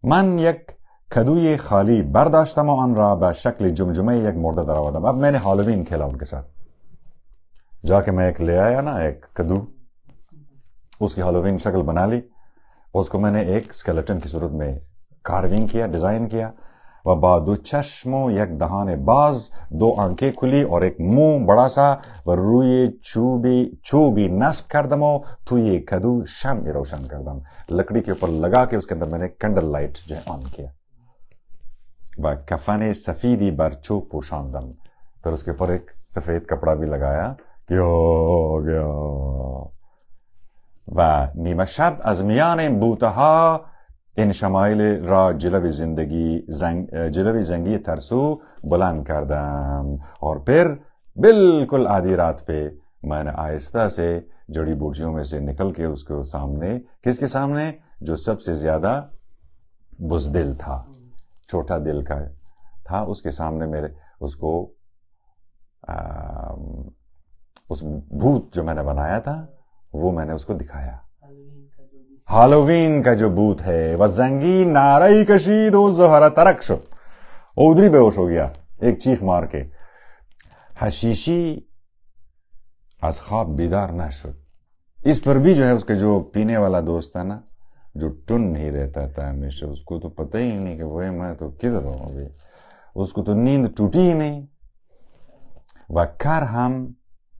من یک کدوی خالی برداشتم و آن را به شکل جمجمه یک مرده درآوردم. اب میں نے ہالووین کھیلا ان کے ساتھ، جا کے میں ایک لے آیا نا ایک کدو، اس کی ہالووین شکل بنا لی، اس کو میں نے ایک اسکیلٹن کی صورت میں کاروینگ کیا، ڈیزائن کیا. و با 2 چشم و یک دهان باز، 2 آنکھیں کھلی اور ایک منہ بڑا سا، و روی چوبی نصب کردم و توی کدو شمع روشن کردم. لکڑی کے اوپر لگا کے اس کے اندر میں نے کینڈل لائٹ جو ہے آن کیا. و کفن سفیدی بر چوب پوشاندم، پھر اس کے اوپر ایک سفید کپڑا بھی لگایا کہ ہو گیا. و نیمه شب از میان بوتها این شمایل را جلوی زنگی ترسو بلند کردم. اور پھر بالکل آدھی رات پہ میں نے آہستہ سے جڑی بوٹیوں میں سے نکل کے اس کو سامنے، کس کے سامنے؟ جو سب سے زیادہ بزدل تھا، چھوٹا دل کا تھا، اس کے سامنے میرے اس کو اس بھوت جو میں نے بنایا تھا وہ میں نے اس کو دکھایا. ہالووین کا جو بوت ہے وہ زنگی نارئی کشید و زہرہ ترک شد، ادھری بے ہوش ہو گیا ایک چیخ مار کے. حشیشی از خواب بیدار نہ شد. اس پر بھی جو ہے اس کے جو پینے والا دوست ہے نا، جو ٹن نہیں رہتا تھا ہمیشہ، اس کو تو پتہ ہی نہیں کہ وہ میں تو کدھر ہوں ابھی، اس کو تو نیند ٹوٹی ہی نہیں. و کر ہم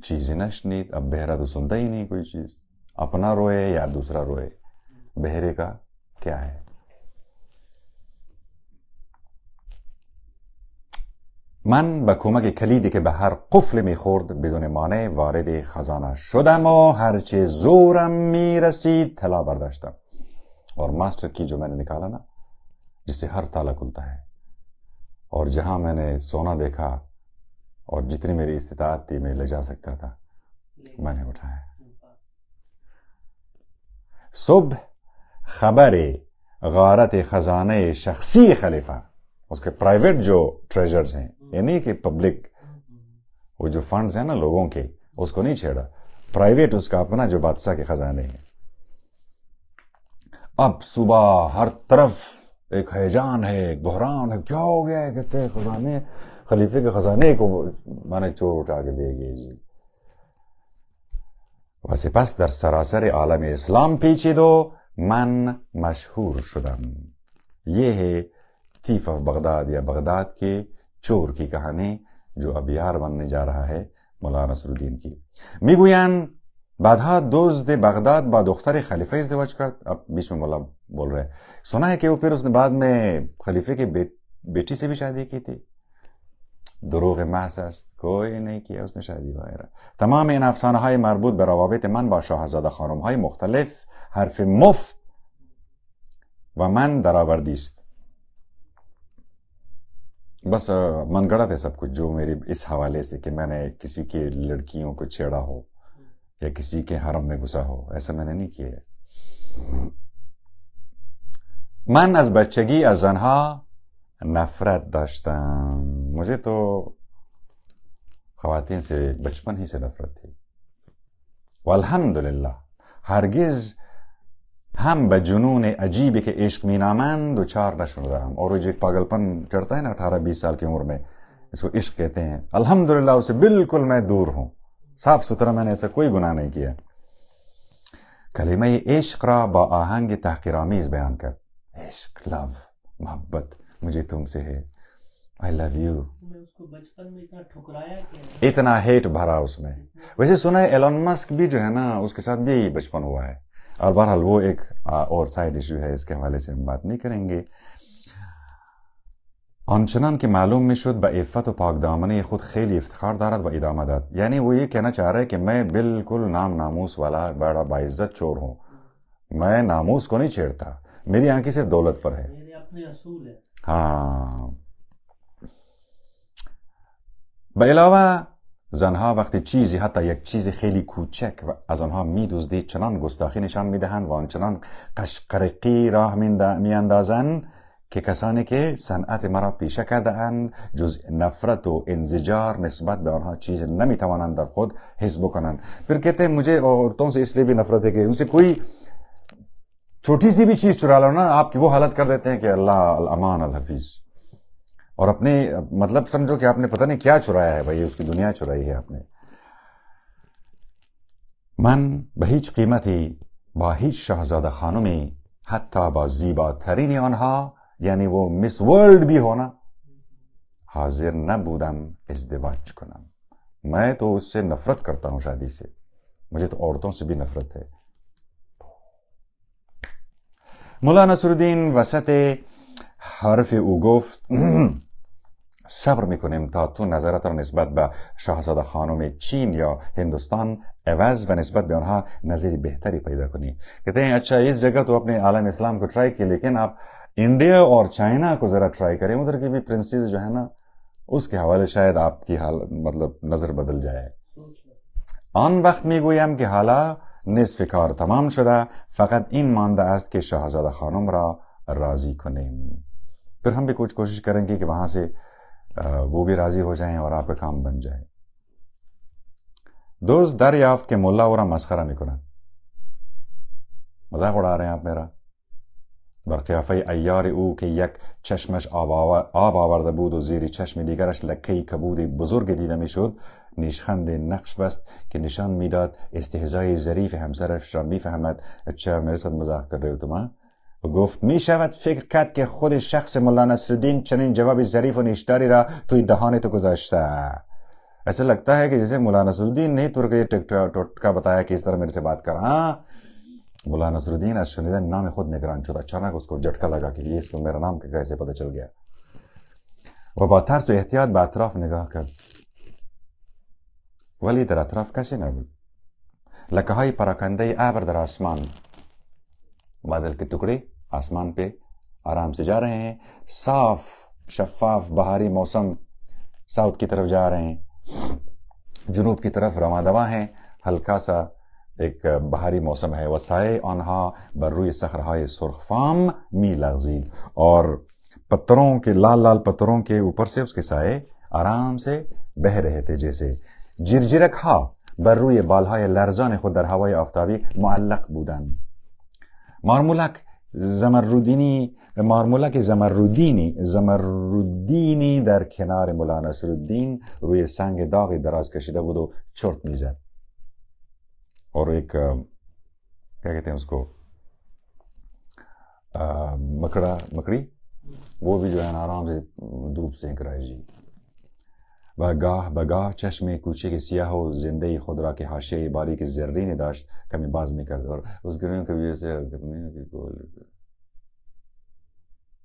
چیزیں نشنید، اب بہرا تو سنتا ہی نہیں کوئی چیز، اپنا روئے یا دوسرا روئے، بہرے کا کیا ہے. من به کمک کلیدی که به هر قفل میخورد بدون مانع وارد خزانه شدم و هرچه زورم میرسید طلا برداشتم. اور ماسٹر کی جو میں نے نکالا نا، جس سے ہر تالا کھلتا ہے، اور جہاں میں نے سونا دیکھا اور جتنی میری استطاعت تھی میں لے جا سکتا تھا میں نے اٹھایا. صبح خبر غارت خزانہ شخصی خلیفہ، اس کے پرائیویٹ جو ٹریجرز ہیں، یعنی کہ پبلک وہ جو فنڈز ہیں نا لوگوں کے، اس کو نہیں چھیڑا، پرائیویٹ اس کا اپنا جو بادشاہ کے خزانے ہیں. اب صبح ہر طرف ایک ہیجان ہے، ایک بحران ہے، کیا ہو گیا ہے، کہتے ہیں خزانے، خلیفے کے خزانے کو میں نے چور اٹھا کے لے گئے جی. و سپس در سراسر عالم اسلام پیچیدو من مشہور شدم. یہ ہے تھیف آف بغداد یا بغداد کے چور کی کہانی جو اب یار بننے جا رہا ہے مولانا نصر الدین کی. میگویند بعدها دزد بغداد با دختر خلیفه ازدواج کرد. اب بیچ میں مولا بول رہے ہیں، سنا ہے کہ وہ پھر اس نے بعد میں خلیفے کی بیٹی سے بھی شادی کی تھی. دروغ محض است، کوئی نہیں کیا اس نے شادی وغیرہ. تمام این افسانه های مربوط به روابط من با شاهزاده خانم های مختلف حرف مفت و من درآوردی است. بس من گڑا تھے سب کچھ جو میری اس حوالے سے کہ میں نے کسی کے لڑکیوں کو چھیڑا ہو یا کسی کے حرم میں گھسا ہو، ایسا میں نے نہیں کیا. من از بچگی از زنها نفرت داشتم. مجھے تو خواتین سے بچپن ہی سے نفرت تھی. والحمدللہ ہرگز ہم به جنون عجیبی کہ عشق می نامند دوچار نشدم. اور وہ جو ایک پاگل پن چڑھتا ہے نا 18-20 سال کی عمر میں، اس کو عشق کہتے ہیں. الحمدللہ اسے بالکل میں دور ہوں، صاف ستھرا، میں نے ایسا کوئی گناہ نہیں کیا. کلمہ عشق را با آہنگ تحقیرآمیز بیان کر. عشق، لو، محبت مجھے تم سے ہے، I love you. اس کو بچپن میں اتنا ٹھکرایا کہ اتنا ہیٹ بھرا اس میں. ویسے سنا ہے ایلون مسک بھی جو ہے نا اس کے ساتھ بھی بچپن ہوا ہے. اور بہرحال وہ ایک اور سائڈ ایشو ہے، اس کے حوالے سے ہم بات نہیں کریں گے. آنچنان که معلوم می شد به عفت و پاک دامنی خود خیلی افتخار دارد و ادامه داد. یعنی وہ یہ کہنا چاہ رہا ہے کہ میں بالکل نام ناموس والا بڑا باعزت چور ہوں، میں ناموس کو نہیں چھیڑتا، میری آنکھیں صرف دولت پر ہے. میرے اپنے اصول ہے. ہاں. به علاوه زنها وقتی چیزی حتی یک چیز خیلی کوچک و از آنها می‌دزدید چنان گستاخی نشان می‌دهند و آنچنان قشقرقی راه می‌اندازند که کسانی که صنعت مرا پیشه کرده‌اند جز نفرت و انزجار نسبت به آنها چیز نمی‌توانند در خود حس بکنند. پھر کہتے ہیں مجھے عورتوں سے اس لیے بھی نفرت ہے کہ ان سے کوئی چھوٹی سی بھی چیز چرا لو نا، آپ کی وہ حالت کر دیتے ہیں کہ اللہ الامان الحفیظ. اور اپنے مطلب سمجھو کہ آپ نے پتہ نہیں کیا چرایا ہے بھائی، اس کی دنیا چرائی ہے آپ نے. من به هیچ قیمتی با هیچ شاهزاده خانمی حتی با زیباترین آنها، یعنی وہ مس ورلڈ بھی ہونا، حاضر نبودم ازدواج کنم. میں تو اس سے نفرت کرتا ہوں شادی سے، مجھے تو عورتوں سے بھی نفرت ہے. مولانا نصر الدین وسط حرف او گفت صبر میکنیم تا تو نظرت را نسبت به شاهزاده خانم چین یا هندوستان عوض و نسبت به آنها نظری بہتری پیدا کنی. کہتے ہیں اچھا اس جگہ تو اپنے عالم اسلام کو ٹرائی کیے، لیکن آپ انڈیا اور چائنا کو ذرا ٹرائی کریں، ادھر کی بھی پرنسز جو ہے نا اس کے حوالے شاید آپ کی حال مطلب نظر بدل جائے. آن وقت میگویم که حالا نصف کار تمام شده، فقط این مانده است که شاهزاده خانم را راضی کنیم. پھر ہم بھی کچھ کوشش کریں گے کہ وہاں سے وہ بھی راضی ہو جائیں اور آپ کا کام بن جائے. دوست دریافت که ملا او را مسخره میکند. مذاق اڑا رہے ہیں آپ میرا. برقیافه ایار او که یک چشمش آب آورده بود و زیر چشم دیگرش لکه کبود بزرگ دیده میشد، نیشخند نقش بست که نشان میداد استهزای ظریف همسرش را میفهمد. اچھا میرے ساتھ مذاق کر رہے ہو تم؟ گفت میشود فکر کرد که خود شخص مولا نصرالدین چنین جواب ظریف و نیشداری را توی دهان تو گذاشته. ایسا لگتا ہے کہ جیسے مولا نصرالدین نے تو یہ ٹوٹکا بتایا کہ اس طرح میرے سے بات کر. ہاں مولا نصرالدین از شنیدن نام خود نگران شد. اچانک اس کو جھٹکا لگا کہ یہ اس کو میرا نام کیسے پتہ چل گیا. و با ترس و احتیاط به اطراف نگاه کرد، ولی در اطراف کسی نبود. لکه های پراکنده ابر در آسمان، بادل کے ٹکڑے آسمان پہ آرام سے جا رہے ہیں. صاف شفاف بہاری موسم ساؤتھ کی طرف جا رہے ہیں، جنوب کی طرف رواں دواں ہیں. ہلکا سا ایک بہاری موسم ہے. وسائے آنها بر روی صخرهای سرخفام می لغزید، اور پتھروں کے لال لال پتھروں کے اوپر سے اس کے سائے آرام سے بہ رہے تھے. جیسے جرجرک ها بر روی بالهای لرزان خود در هوای آفتابی معلق بودند. مارمولک زمرودینی در کنار مولا نصرالدین روی سنگ داغی دراز کشیده بود و چرت میزد. اور ایک کیا کہتے ہیں اس کو مکڑی وہ بھی جو ہے آرام سے دھوپ سینک رہا ہے. جی گاہ بگاہ چشم کوچه کے سیاه و زنده خود را که حاشیه باریک زرینی داشت کمی باز میکرد اور اس گرین کبھی ایسے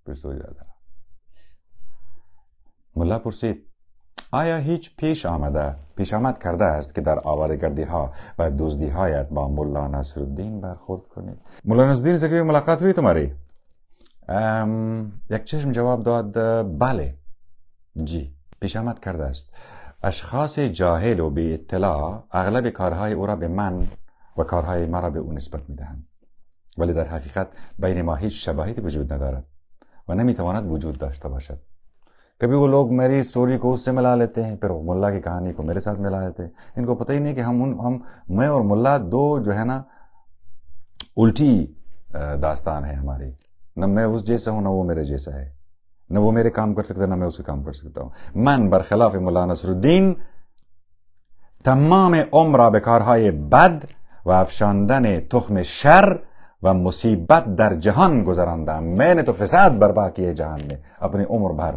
پھر سو جاتا. ملا پرسید آیا هیچ پیش آمد کرده است که در آواره‌گردی ها و دزدی هایت با مولا نصرالدین برخورد کنید؟ مولا نصرالدین سے کبھی ملاقات ہوئی تمہاری؟ یک چشم جواب داد بله. جی پیش آمد کرده است. اشخاص جاهل و بی اطلاع اغلب کارهای او را به من و کارهای مرا به او نسبت میدهند، ولی در حقیقت بین ما هیچ شباهتی وجود ندارد و نمیتواند وجود داشته باشد. کبھی وہ لوگ میری سٹوری کو اس سے ملا لیتے ہیں، پھر ملا کی کہانی کو میرے ساتھ ملا لیتے ہیں. ان کو پتہ ہی نہیں کہ میں اور ملا دو جو ہے نا الٹی داستان ہے ہماری. نہ میں اس جیسا ہوں نہ وہ میرے جیسا ہے، نہ وہ میرے کام کر سکتا ہے نہ میں اس کے کام کر سکتا ہوں. من برخلاف مولا نصرالدین تمام عمر به کارهای بد و افشاندن تخم شر و مصیبت در جهان گذراندم. میں نے تو فساد برپا کیے جهان میں اپنی عمر بھر،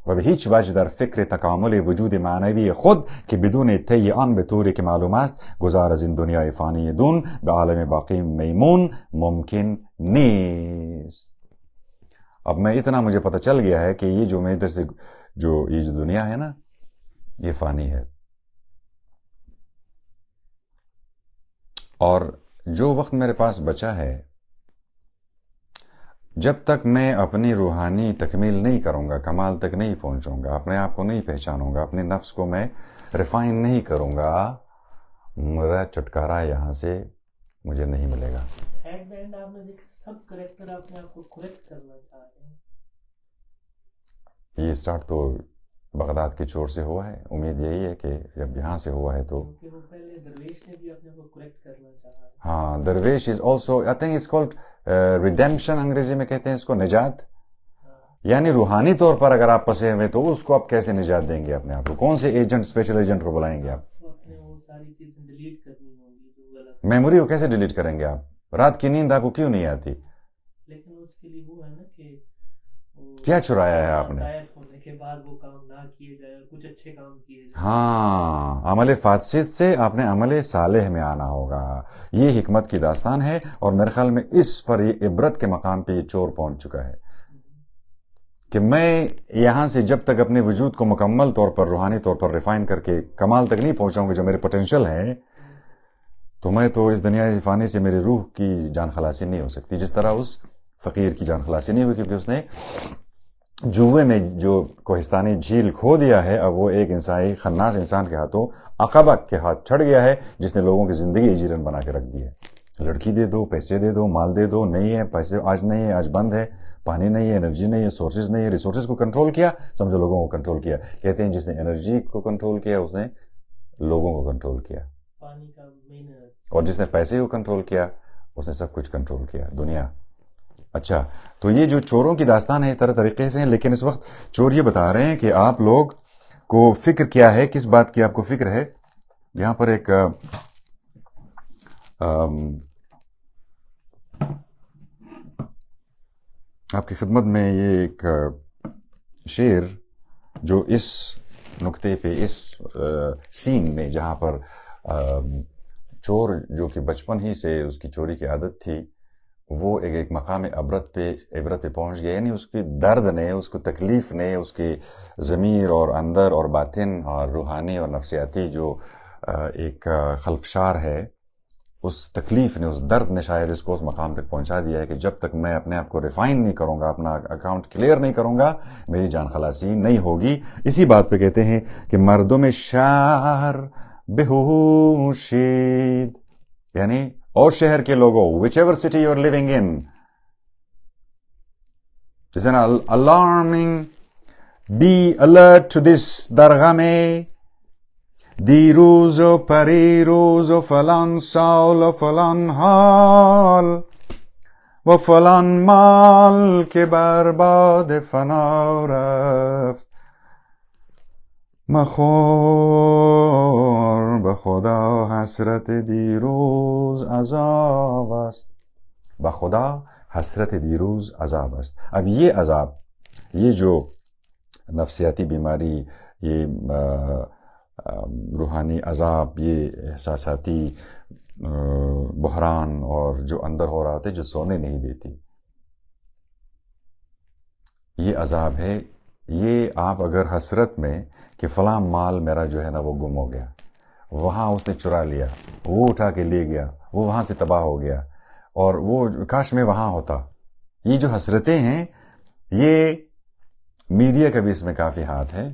و به هیچ وجه در فکر تکامل وجود معنوی خود که بدون طی آن به طوری که معلوم است گذار از این دنیای فانی دون به عالم باقی میمون ممکن نیست. اب میں اتنا مجھے پتہ چل گیا ہے کہ یہ جو میں ادھر سے یہ جو دنیا ہے نا یہ فانی ہے، اور جو وقت میرے پاس بچا ہے جب تک میں اپنی روحانی تکمیل نہیں کروں گا، کمال تک نہیں پہنچوں گا، اپنے آپ کو نہیں پہچانوں گا، اپنے نفس کو میں ریفائن نہیں کروں گا، میرا چھٹکارا یہاں سے مجھے نہیں ملے گا. ایٹ دا اینڈ آپ نے دیکھا سب کریکٹر اپنے آپ کو کریکٹ کرنا چاہ رہے ہیں. یہ اسٹارٹ تو بغداد کے چور سے ہوا ہے. امید یہی ہے کہ جب یہاں سے ہوا ہے تو وہ پہلے درویش نے بھی اپنے کو کریکٹ کرنا چاہا. ہاں درویش is also I think it's called redemption, انگریزی میں کہتے ہیں اس کو نجات. یعنی روحانی طور پر اگر آپ پھنسے ہوئے تو اس کو آپ کیسے نجات دیں گے اپنے آپ کو؟ کون سے ایجنٹ اسپیشل ایجنٹ کو بلائیں گے آپ؟ میموری کو کیسے ڈیلیٹ کریں گے آپ؟ رات کی نیند آپ کو کیوں نہیں آتی؟ لیکن اس کے لیے وہ ہے نا کہ کیا چرایا ہے آپ نے؟ ہونے کے بعد وہ کام نہ کیے جائے اور کچھ اچھے کام کیے جائے. ہاں عمل فاسد سے آپ نے عمل صالح میں آنا ہوگا. یہ حکمت کی داستان ہے، اور میرے خیال میں اس پر یہ عبرت کے مقام پہ یہ چور پہنچ چکا ہے کہ میں یہاں سے جب تک اپنے وجود کو مکمل طور پر روحانی طور پر ریفائن کر کے کمال تک نہیں پہنچاؤں گا جو میرے پوٹینشیل ہے، تو میں تو اس دنیا فانی سے میری روح کی جان خلاصی نہیں ہو سکتی. جس طرح اس فقیر کی جان خلاصی نہیں ہوئی کیونکہ اس نے جوئے میں جو کوہستانی جھیل کھو دیا ہے، اب وہ ایک انسانی خناس انسان کے ہاتھوں عقبہ کے ہاتھ چھڑ گیا ہے جس نے لوگوں کی زندگی ایجیرن بنا کے رکھ دی ہے. لڑکی دے دو، پیسے دے دو، مال دے دو، نہیں ہے پیسے، آج نہیں ہے، آج بند ہے، پانی نہیں ہے، انرجی نہیں ہے، سورسز نہیں ہے. ریسورسز کو کنٹرول کیا، سمجھو لوگوں کو کنٹرول کیا. کہتے ہیں جس نے انرجی کو کنٹرول کیا اس نے لوگوں کو کنٹرول کیا، پانی کا مین، اور جس نے پیسے کو کنٹرول کیا اس نے سب کچھ کنٹرول کیا دنیا. اچھا تو یہ جو چوروں کی داستان ہے طرح طریقے سے ہیں, لیکن اس وقت چور یہ بتا رہے ہیں کہ آپ لوگ کو فکر کیا ہے, کس بات کی آپ کو فکر ہے. یہاں پر ایک آپ کی خدمت میں یہ ایک شعر جو اس نقطے پہ, اس سین میں جہاں پر چور جو کہ بچپن ہی سے اس کی چوری کی عادت تھی, وہ ایک مقام عبرت پہ پہنچ گیا, یعنی اس کی درد نے, اس کو تکلیف نے, اس کی ضمیر اور اندر اور باطن اور روحانی اور نفسیاتی جو ایک خلفشار ہے, اس تکلیف نے, اس درد نے شاید اس کو اس مقام تک پہنچا دیا ہے کہ جب تک میں اپنے آپ کو ریفائن نہیں کروں گا, اپنا اکاؤنٹ کلیئر نہیں کروں گا, میری جان خلاصی نہیں ہوگی. اسی بات پہ کہتے ہیں کہ مردم شہر بہوشید, یعنی اور شہر کے لوگوں, whichever city you're living in, is an alarming, be alert to this درغمے, دیروز و پریروز و فلان سال و فلان حال و فلان مال کے برباد فنا رفت, مخور بخدا حسرت دیروز عذاب است, بخدا حسرت دیروز عذاب است. اب یہ عذاب, یہ جو نفسیاتی بیماری, یہ روحانی عذاب, یہ احساساتی بحران اور جو اندر ہو رہا تھا, جو سونے نہیں دیتی, یہ عذاب ہے. یہ آپ اگر حسرت میں کہ فلاں مال میرا جو ہے نا وہ گم ہو گیا, وہاں اس نے چرا لیا, وہ اٹھا کے لے گیا, وہ وہاں سے تباہ ہو گیا, اور وہ کاش میں وہاں ہوتا, یہ جو حسرتیں ہیں, یہ میڈیا کا بھی اس میں کافی ہاتھ ہے.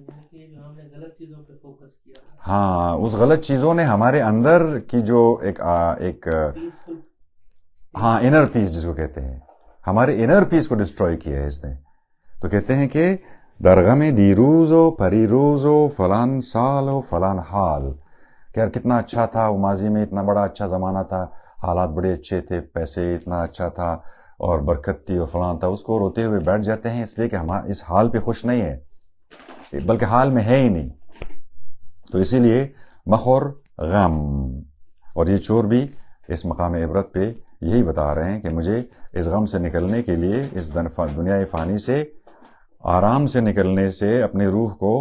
ہاں, اس غلط چیزوں نے ہمارے اندر کی جو ایک ہاں انر پیس جس کو کہتے ہیں, ہمارے انر پیس کو ڈسٹروائے کیا ہے اس نے. تو کہتے ہیں کہ درغم دیروز و پریروز و فلان سال و فلان حال, کہ یار کتنا اچھا تھا وہ ماضی میں, اتنا بڑا اچھا زمانہ تھا, حالات بڑے اچھے تھے, پیسے اتنا اچھا تھا اور برکت تھی اور فلان تھا, اس کو روتے ہوئے بیٹھ جاتے ہیں اس لیے کہ ہم اس حال پہ خوش نہیں ہیں, بلکہ حال میں ہے ہی نہیں. تو اسی لیے مخور غم. اور یہ چور بھی اس مقام عبرت پہ یہی بتا رہے ہیں کہ مجھے اس غم سے نکلنے کے لیے, اس دنیا فانی سے آرام سے نکلنے سے اپنی روح کو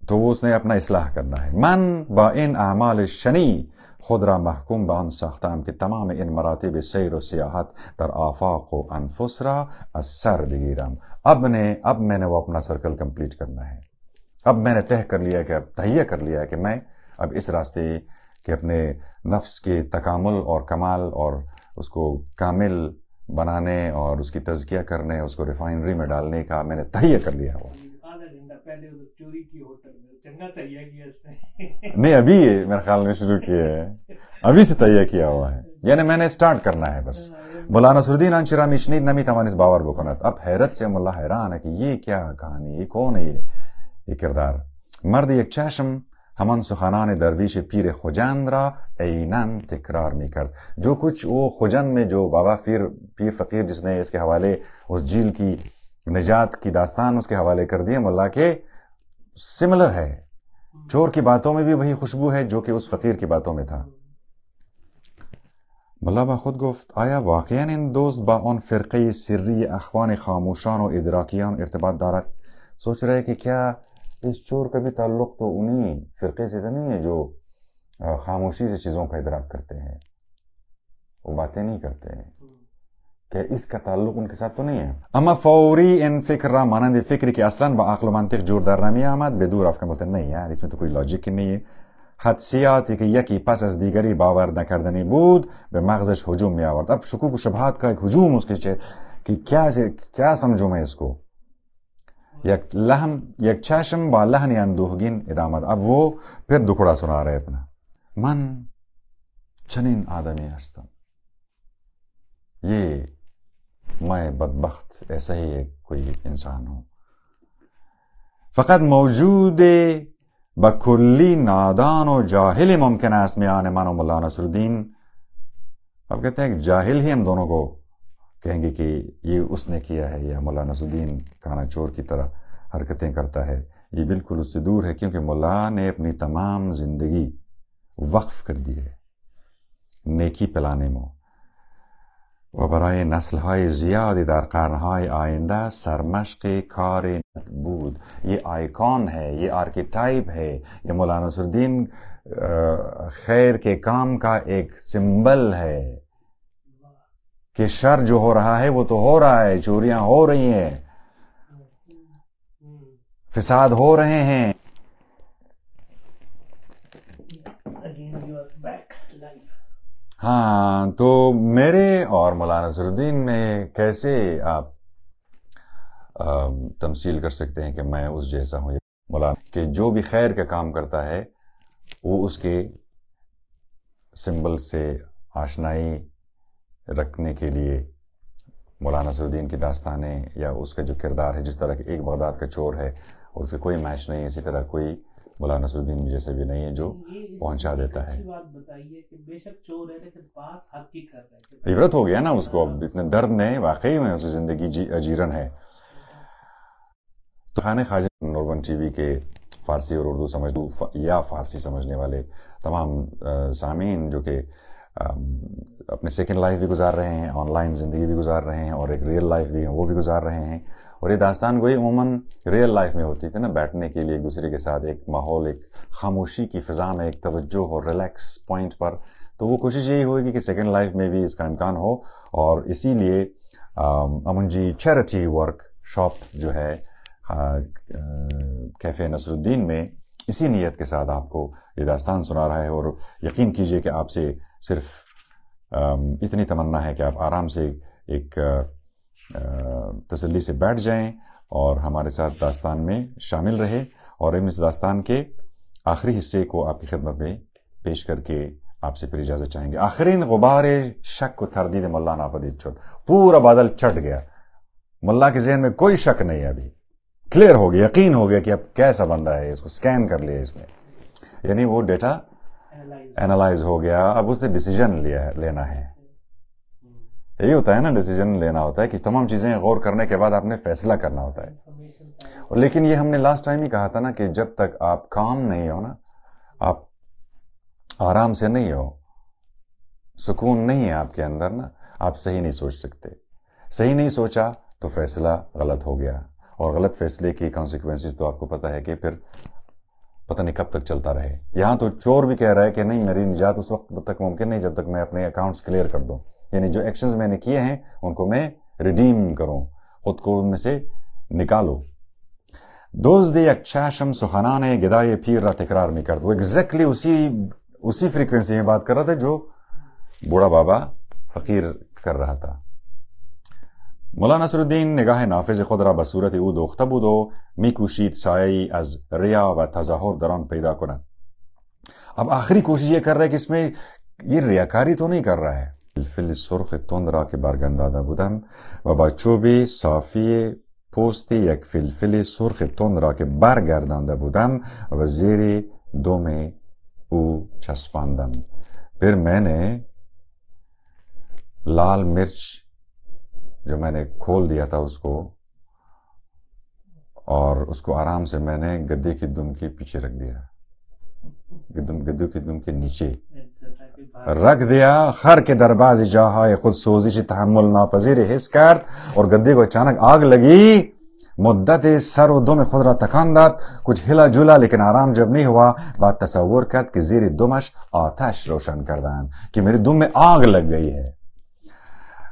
تو وہ اس نے اپنا اصلاح کرنا ہے. من با ان اعمال شنی خود را محکوم بان ساختم کہ تمام ان مراتب سیر و سیاحت در آفاق و انفس را از سر بگیرم. اب میں نے وہ اپنا سرکل کمپلیٹ کرنا ہے. اب میں نے تہیہ کر لیا ہے کہ میں اب اس راستے کے اپنے نفس کے تکامل اور کمال اور اس کو کامل بنانے اور اس کی تزکیہ کرنے, اس کو ریفائنری میں ڈالنے کا میں نے تہیہ کر لیا ہوا. چوری کی ہوٹل میں چنگا تہیہ کیا اس نے. نہیں, ابھی میرے خیال میں شروع کیا ہے, ابھی سے تہیہ کیا ہوا ہے, یعنی میں نے سٹارٹ کرنا ہے بس. مولا نصرالدین انچرا میشنید نمی توانست باور بکند. اب حیرت سے ملا حیران ہے کہ یہ کیا کہانی, یہ کون ہے یہ کردار. مرد یک چشم همان سخنان درویش پیر خجند را عیناً تکرار می کرد. جو کچھ وہ خجند میں جو بابا پیر فقیر جس نے اس کے حوالے اس جیل کی نجات کی داستان اس کے حوالے کر دی, ملا کے سملر ہے. چور کی باتوں میں بھی وہی خوشبو ہے جو کہ اس فقیر کی باتوں میں تھا. ملا با خود گفت آیا واقعاً این دوست با آن فرقه سری اخوان خاموشان و ادراکیان ارتباط دارد. سوچ رہے کہ کیا اس چور کا بھی تعلق تو انہی فرقے سے تو نہیں ہے جو خاموشی سے چیزوں کا ادراک کرتے ہیں, وہ باتیں نہیں کرتے ہیں, کہ اس کا تعلق ان کے ساتھ تو نہیں ہے. اما فوری ان فکر را مانند فکری که اصلا با عقل و منطق جور در نمی آمد به دور رفت. بولتے نہیں یار اس میں تو کوئی لاجک نہیں ہے. حدسیاتی که یکی پس از دیگری باور نکردنی بود به مغزش هجوم می آورد. اب شکوک و شبہات کا ایک ہجوم اس کے کہ کیا سمجھوں میں اس کو. یک چشم با لحن اندوهگین ادامت. اب وہ پھر دکھڑا سنا رہے اپنا. من چنین آدمی هستم, یہ میں بدبخت ایسا ہی ایک کوئی انسان ہوں. فقط موجود بکلی نادان و جاہل ممکن ہے اس میں آنے مانو مولا نصرالدین. اب کہتے ہیں کہ جاہل ہی ہم دونوں کو کہیں گے کہ یہ اس نے کیا ہے یا مولا نصرالدین کانا چور کی طرح حرکتیں کرتا ہے. یہ بالکل اس سے دور ہے، کیونکہ مولا نے اپنی تمام زندگی وقف کر دی ہے نیکی پلانے میں و برای نسل‌های زیادی در قرن‌های آینده سرمشق کار بود. یہ آئیکن ہے، یہ آرکیٹائپ ہے، یہ مولانا نصرالدین خیر کے کام کا ایک سمبل ہے کہ شر جو ہو رہا ہے وہ تو ہو رہا ہے، چوریاں ہو رہی ہیں، فساد ہو رہے ہیں. ہاں، تو میرے اور مولانا نصرالدین میں کیسے آپ تمثیل کر سکتے ہیں کہ میں اس جیسا ہوں؟ مولانا کہ جو بھی خیر کا کام کرتا ہے وہ اس کے سمبل سے آشنائی رکھنے کے لیے مولانا نصرالدین کی داستانیں یا اس کا جو کردار ہے، جس طرح کہ ایک بغداد کا چور ہے اور اس سے کوئی میچ نہیں، اسی طرح کوئی مولانا نصرالدین جیسے بھی نہیں ہے جو پہنچا دیتا ہے. بات بتائیے کہ بے شک چور ہے لیکن بات حق کی کر رہے ہیں. عبرت ہو گیا نا اس کو، اب اتنے درد میں واقعی میں اس کی زندگی اجیرن ہے. تو خانہ خواجہ نورون ٹی وی کے فارسی اور اردو یا فارسی سمجھنے والے تمام سامعین جو کہ اپنے سیکنڈ لائف بھی گزار رہے ہیں، آن لائن زندگی بھی گزار رہے ہیں اور ایک ریئل لائف بھی وہ بھی گزار رہے ہیں. اور یہ داستان گوئی عموماً ریئل لائف میں ہوتی تھی نا، بیٹھنے کے لیے ایک دوسرے کے ساتھ ایک ماحول، ایک خاموشی کی فضا میں، ایک توجہ اور ریلیکس پوائنٹ پر. تو وہ کوشش یہی ہوگی کہ سیکنڈ لائف میں بھی اس کا امکان ہو، اور اسی لیے امن جی چیریٹی ورک شاپ جو ہے کیفے نصرالدین میں اسی نیت کے ساتھ آپ کو یہ داستان سنا رہا ہے. اور یقین کیجئے کہ آپ سے صرف اتنی تمنا ہے کہ آپ آرام سے ایک تسلی سے بیٹھ جائیں اور ہمارے ساتھ داستان میں شامل رہے، اور ہم اس داستان کے آخری حصے کو آپ کی خدمت میں پیش کر کے آپ سے پھر اجازت چاہیں گے. آخرین غبار شک و تردید ملا ناپدید شد. پورا بادل چھٹ گیا، ملا کے ذہن میں کوئی شک نہیں ہے، ابھی کلیئر ہو گیا، یقین ہو گیا کہ اب کیسا بندہ ہے، اس کو سکین کر لیا اس نے، یعنی وہ ڈیٹا اینالائز ہو گیا. اب اسے ڈیسیجن لینا ہے. یہی ہوتا ہے نا، ڈیسیجن لینا ہوتا ہے کہ تمام چیزیں غور کرنے کے بعد آپ نے فیصلہ کرنا ہوتا ہے. لیکن یہ ہم نے لاسٹ ٹائم ہی کہا تھا نا کہ جب تک آپ کام نہیں ہو نا، آپ آرام سے نہیں ہو، سکون نہیں ہے آپ کے اندر نا، آپ صحیح نہیں سوچ سکتے. صحیح نہیں سوچا تو فیصلہ غلط ہو گیا، اور غلط فیصلے کی کانسیکوینسز تو آپ کو پتہ ہے کہ پھر پتہ نہیں کب تک چلتا رہے. یہاں تو چور بھی کہہ رہا ہے کہ نہیں، میری نجات اس وقت تک ممکن نہیں جب تک میں اپنے اکاؤنٹس کلیئر کر دوں، یعنی جو ایکشنز میں نے کیے ہیں ان کو میں ریڈیم کروں، خود کو ان میں سے نکالو. دزد یک چشم سخنان گدای پیر را تکرار می کرد. وہ ایگزیکٹلی اسی فریکوینسی میں بات کر رہا تھا جو بوڑھا بابا فقیر کر رہا تھا. مولانا نصرالدین نگاه نافذ خود را به صورت او دوخته بود و میکوشید سایه‌ای از ریا و تظاهر در آن پیدا کند. اب آخری کوشش یہ کر رہا ہے کہ اس میں یہ ریاکاری تو نہیں کر رہا ہے. فلفل سرخ تند را که برگنداده بودم و با چوب صافی پوست یک فلفل سرخ تند را که برگردانده بودم و زیر دم او چسباندم. پھر میں نے لال مرچ جو میں نے کھول دیا تھا اس کو، اور اس کو آرام سے میں نے گدے کی دم کے پیچھے رکھ دیا، گدے کی دم کے نیچے رکھ دیا. خر کے درباز جاهای خود سوزش تحمل ناپذیر حس کرد اور گدے کو اچانک آگ لگی. مدت سر و دم خود را تکان داد، کچھ ہلا جلا لیکن آرام جب نہیں ہوا، بعد تصور کرد کہ زیر دمش آتش روشن کردند، کہ میری دم میں آگ لگ گئی ہے.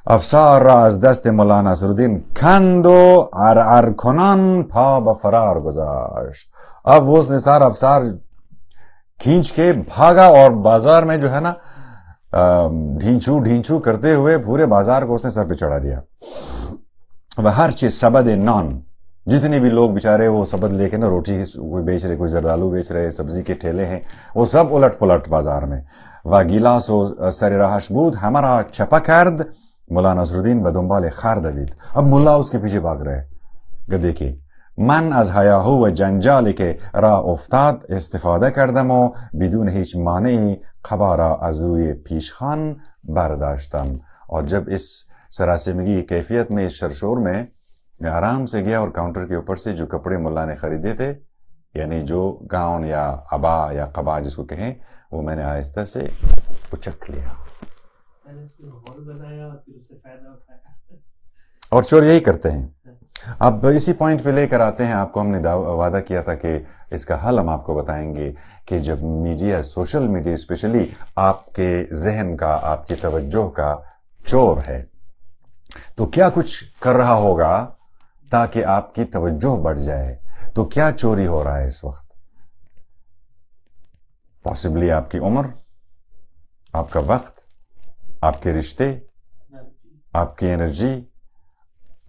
افسار را از دست مولانا نصرالدین کند و عرعر کنان پا به فرار گذاشت. اب وہ اس نے سارا افسار کھینچ کے بھاگا اور بازار میں جو ہے نا ڈھینچو کرتے ہوئے پورے بازار کو اس نے سر پہ چڑھا دیا. وہ ہر چیز سبد نان، جتنے بھی لوگ بیچارے وہ سبد لے کے نا روٹی کوئی بیچ رہے، کوئی زردالو بیچ رہے، سبزی کے ٹھیلے ہیں، وہ سب الٹ پلٹ بازار میں. و گیلاس و سر راهش بود همه را چپه کرد. مولانا نصرالدین به دنبال خر دوید. اب ملا اس کے پیچھے بھاگ رہے گدے کے، من از هیاهو و جنجالی که راه افتاد استفاده کردم و بدون هیچ مانعی قبا را از روی پیشخان برداشتم. اور جب اس سراسیمگی کیفیت میں اس شرشور میں آرام سے گیا اور کاؤنٹر کے اوپر سے جو کپڑے ملا نے خریدے تھے، یعنی جو گاؤن یا ابا یا قبا جس کو کہیں، وہ میں نے آہستہ سے اچک لیا اور چور یہی کرتے ہیں. اب اسی پوائنٹ پہ لے کر آتے ہیں آپ کو. ہم نے وعدہ کیا تھا کہ اس کا حل ہم آپ کو بتائیں گے کہ جب میڈیا، سوشل میڈیا اسپیشلی آپ کے ذہن کا، آپ کی توجہ کا چور ہے تو کیا کچھ کر رہا ہوگا تاکہ آپ کی توجہ بڑھ جائے. تو کیا چوری ہو رہا ہے اس وقت؟ پاسبلی آپ کی عمر، آپ کا وقت، آپ کے رشتے، آپ کی انرجی،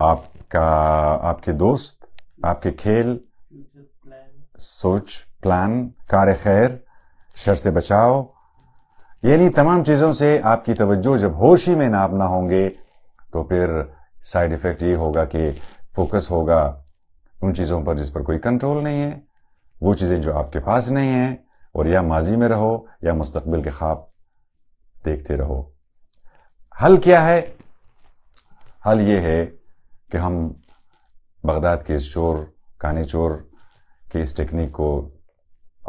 آپ کے دوست، آپ کے کھیل، سوچ، پلان، کار خیر، شر سے بچاؤ، یعنی تمام چیزوں سے آپ کی توجہ جب ہوش ہی میں نہ ہوں گے تو پھر سائیڈ ایفیکٹ یہ ہوگا کہ فوکس ہوگا ان چیزوں پر جس پر کوئی کنٹرول نہیں ہے، وہ چیزیں جو آپ کے پاس نہیں ہیں، اور یا ماضی میں رہو یا مستقبل کے خواب دیکھتے رہو. حل کیا ہے؟ حل یہ ہے کہ ہم بغداد کے اس چور، کہانی چور کی اس ٹیکنیک کو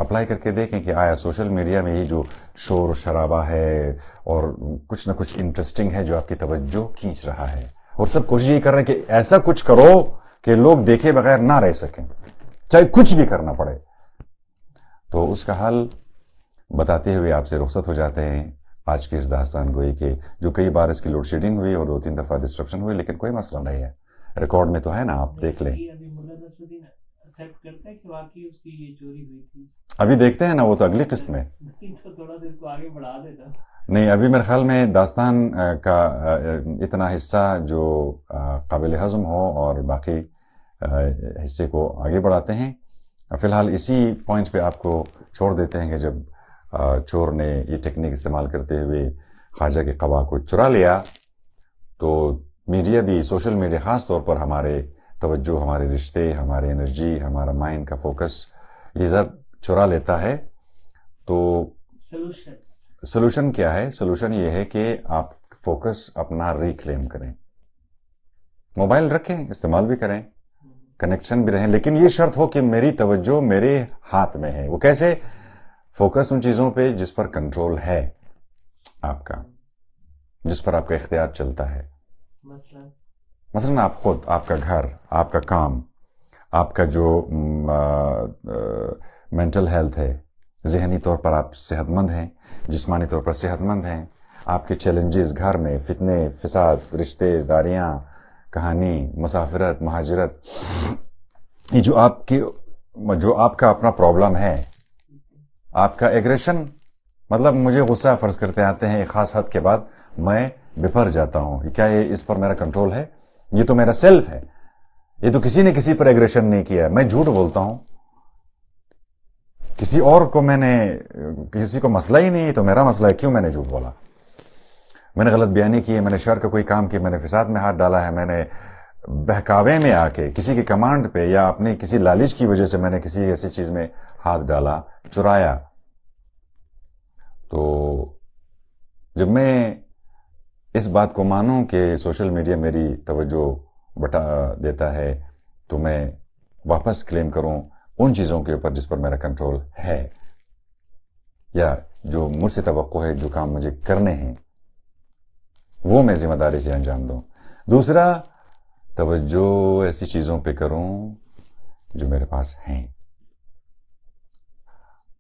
اپلائی کر کے دیکھیں کہ آیا سوشل میڈیا میں یہ جو شور و شرابہ ہے اور کچھ نہ کچھ انٹرسٹنگ ہے جو آپ کی توجہ کھینچ رہا ہے، اور سب کوشش یہ کر رہے ہیں کہ ایسا کچھ کرو کہ لوگ دیکھے بغیر نہ رہ سکیں، چاہے کچھ بھی کرنا پڑے. تو اس کا حل بتاتے ہوئے آپ سے رخصت ہو جاتے ہیں آج کی اس داستان گوئی کے، جو کئی بار اس کی لوڈ شیڈنگ ہوئی اور 2-3 دفعہ ڈسٹرپشن ہوئی، لیکن کوئی مسئلہ نہیں ہے، ریکارڈ میں تو ہے نا، آپ دیکھ لیں. ابھی دیکھتے ہیں نا، وہ تو اگلی قسط میں. نہیں، ابھی میرے خیال میں داستان کا اتنا حصہ جو قابل ہضم ہو اور باقی حصے کو آگے بڑھاتے ہیں. فی الحال اسی پوائنٹ پہ آپ کو چھوڑ دیتے ہیں کہ جب چور نے یہ ٹیکنیک استعمال کرتے ہوئے خواجہ کے قبا کو چرا لیا تو میڈیا بھی، سوشل میڈیا خاص طور پر ہمارے توجہ، ہمارے رشتے، ہماری انرجی، ہمارا مائنڈ کا فوکس یہ سب چرا لیتا ہے. تو سولوشن کیا ہے؟ سولوشن یہ ہے کہ آپ فوکس اپنا ریکلیم کریں، موبائل رکھیں، استعمال بھی کریں، کنیکشن بھی رہیں، لیکن یہ شرط ہو کہ میری توجہ میرے ہاتھ میں ہے. وہ کیسے؟ فوکس ان چیزوں پہ جس پر کنٹرول ہے آپ کا، جس پر آپ کا اختیار چلتا ہے. مثلا آپ خود، آپ کا گھر، آپ کا کام، آپ کا جو مینٹل ہیلتھ ہے، ذہنی طور پر آپ صحت مند ہیں، جسمانی طور پر صحت مند ہیں، آپ کے چیلنجز گھر میں، فتنے فساد، رشتے داریاں، کہانی، مسافرت، مہاجرت، یہ جو آپ کا اپنا پرابلم ہے، آپ کا ایگریشن، مطلب مجھے غصہ فرض کرتے آتے ہیں ایک خاص حد کے بعد میں بپھر جاتا ہوں. کیا یہ اس پر میرا کنٹرول ہے؟ یہ تو میرا سیلف ہے، یہ تو کسی نے کسی پر ایگریشن نہیں کیا. میں جھوٹ بولتا ہوں، کسی اور کو کسی کو مسئلہ ہی نہیں، تو میرا مسئلہ ہے، کیوں میں نے جھوٹ بولا؟ میں نے غلط بیانی کی ہے، میں نے شر کا کوئی کام کیا، میں نے فساد میں ہاتھ ڈالا ہے، میں نے بہکاوے میں آ کے کسی کے کمانڈ پہ یا اپنی کسی لالچ کی وجہ سے میں نے کسی ایسی چیز میں ہاتھ ڈالا، چرایا. تو جب میں اس بات کو مانوں کہ سوشل میڈیا میری توجہ بٹا دیتا ہے تو میں واپس کلیم کروں ان چیزوں کے اوپر جس پر میرا کنٹرول ہے، یا جو مجھ سے توقع ہے، جو کام مجھے کرنے ہیں وہ میں ذمہ داری سے انجام دوں. دوسرا، توجہ ایسی چیزوں پہ کروں جو میرے پاس ہیں.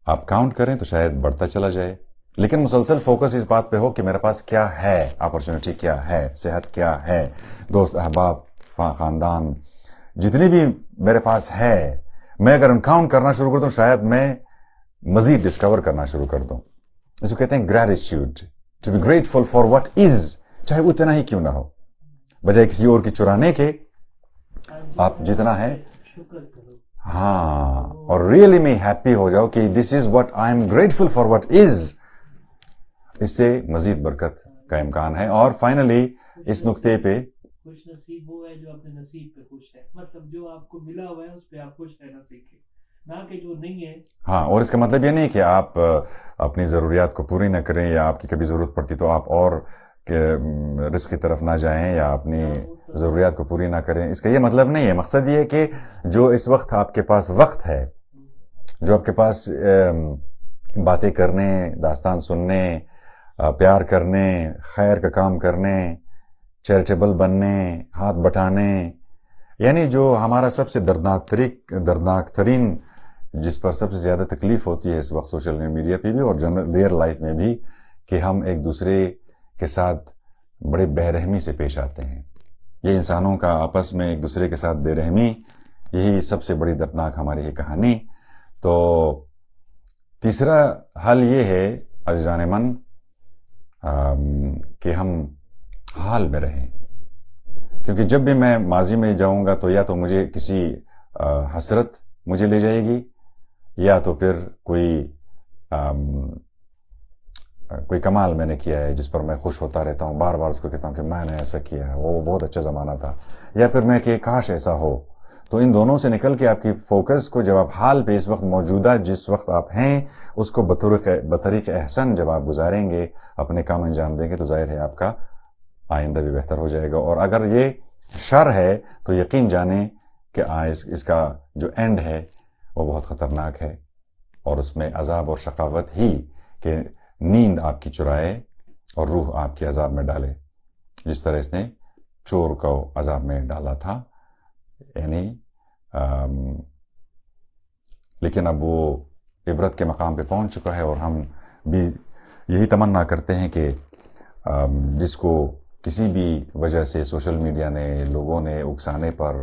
آپ کاؤنٹ کریں تو شاید بڑھتا چلا جائے، لیکن مسلسل فوکس اس بات پہ ہو کہ میرے پاس کیا ہے، اپرچونٹی کیا ہے، صحت کیا ہے، دوست احباب، خاندان، جتنی بھی میرے پاس ہے، میں اگر کاؤنٹ کرنا شروع کر دوں شاید میں مزید ڈسکور کرنا شروع کر دوں. اس کو کہتے ہیں gratitude, to be grateful for what is, چاہے وہ اتنا ہی کیوں نہ ہو، بجائے کسی اور کی چرانے کے آپ جتنا ہے ہاں، اور ریئلی میں ہیپی ہو جاؤ کہ this is what I am grateful for what is. اس سے مزید برکت کا امکان ہے. اور فائنلی اس نقطے پہ خوش نصیب وہ ہے جو اپنے نصیب پہ خوش ہے، مطلب جو آپ کو ملا ہوا ہے اس پہ آپ خوش رہنا سیکھیں، نہ کہ جو نہیں ہے. ہاں، اور اس کا مطلب یہ نہیں کہ آپ اپنی ضروریات کو پوری نہ کریں، یا آپ کی کبھی ضرورت پڑتی تو آپ اور رزق کی طرف نہ جائیں یا اپنی ضروریات کو پوری نہ کریں. اس کا یہ مطلب نہیں ہے. مقصد یہ ہے کہ جو اس وقت آپ کے پاس وقت ہے، جو آپ کے پاس باتیں کرنے، داستان سننے، پیار کرنے، خیر کا کام کرنے، چیریٹیبل بننے، ہاتھ بٹانے، یعنی جو ہمارا سب سے دردناک ترین، جس پر سب سے زیادہ تکلیف ہوتی ہے اس وقت سوشل میڈیا پہ بھی اور ریئل لائف میں بھی، کہ ہم ایک دوسرے کے ساتھ بڑے بے رحمی سے پیش آتے ہیں. یہ انسانوں کا آپس میں ایک دوسرے کے ساتھ بے رحمی، یہی سب سے بڑی دردناک ہماری یہ کہانی. تو تیسرا حل یہ ہے عزیزان من کہ ہم حال میں رہیں، کیونکہ جب بھی میں ماضی میں جاؤں گا تو یا تو مجھے کسی حسرت مجھے لے جائے گی، یا تو پھر کوئی کمال میں نے کیا ہے جس پر میں خوش ہوتا رہتا ہوں، بار بار اس کو کہتا ہوں کہ میں نے ایسا کیا ہے، وہ بہت اچھا زمانہ تھا، یا پھر میں کہ کاش ایسا ہو. تو ان دونوں سے نکل کے آپ کی فوکس کو جب آپ حال پہ اس وقت موجودہ جس وقت آپ ہیں اس کو بطریق احسن جب آپ گزاریں گے، اپنے کام انجام دیں گے، تو ظاہر ہے آپ کا آئندہ بھی بہتر ہو جائے گا. اور اگر یہ شر ہے تو یقین جانیں کہ اس کا جو اینڈ ہے وہ بہت خطرناک ہے، اور اس میں عذاب اور شقاوت ہی کہ نیند آپ کی چرائے اور روح آپ کی عذاب میں ڈالے، جس طرح اس نے چور کو عذاب میں ڈالا تھا. یعنی لیکن اب وہ عبرت کے مقام پہ پہنچ چکا ہے، اور ہم بھی یہی تمنا کرتے ہیں کہ جس کو کسی بھی وجہ سے سوشل میڈیا نے، لوگوں نے اکسانے پر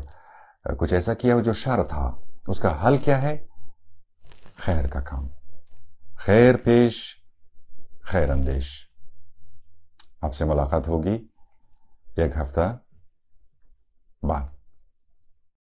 کچھ ایسا کیا ہو جو شر تھا، اس کا حل کیا ہے؟ خیر کا کام، خیر پیش، خیر اندیش. آپ سے ملاقات ہوگی ایک ہفتہ بعد.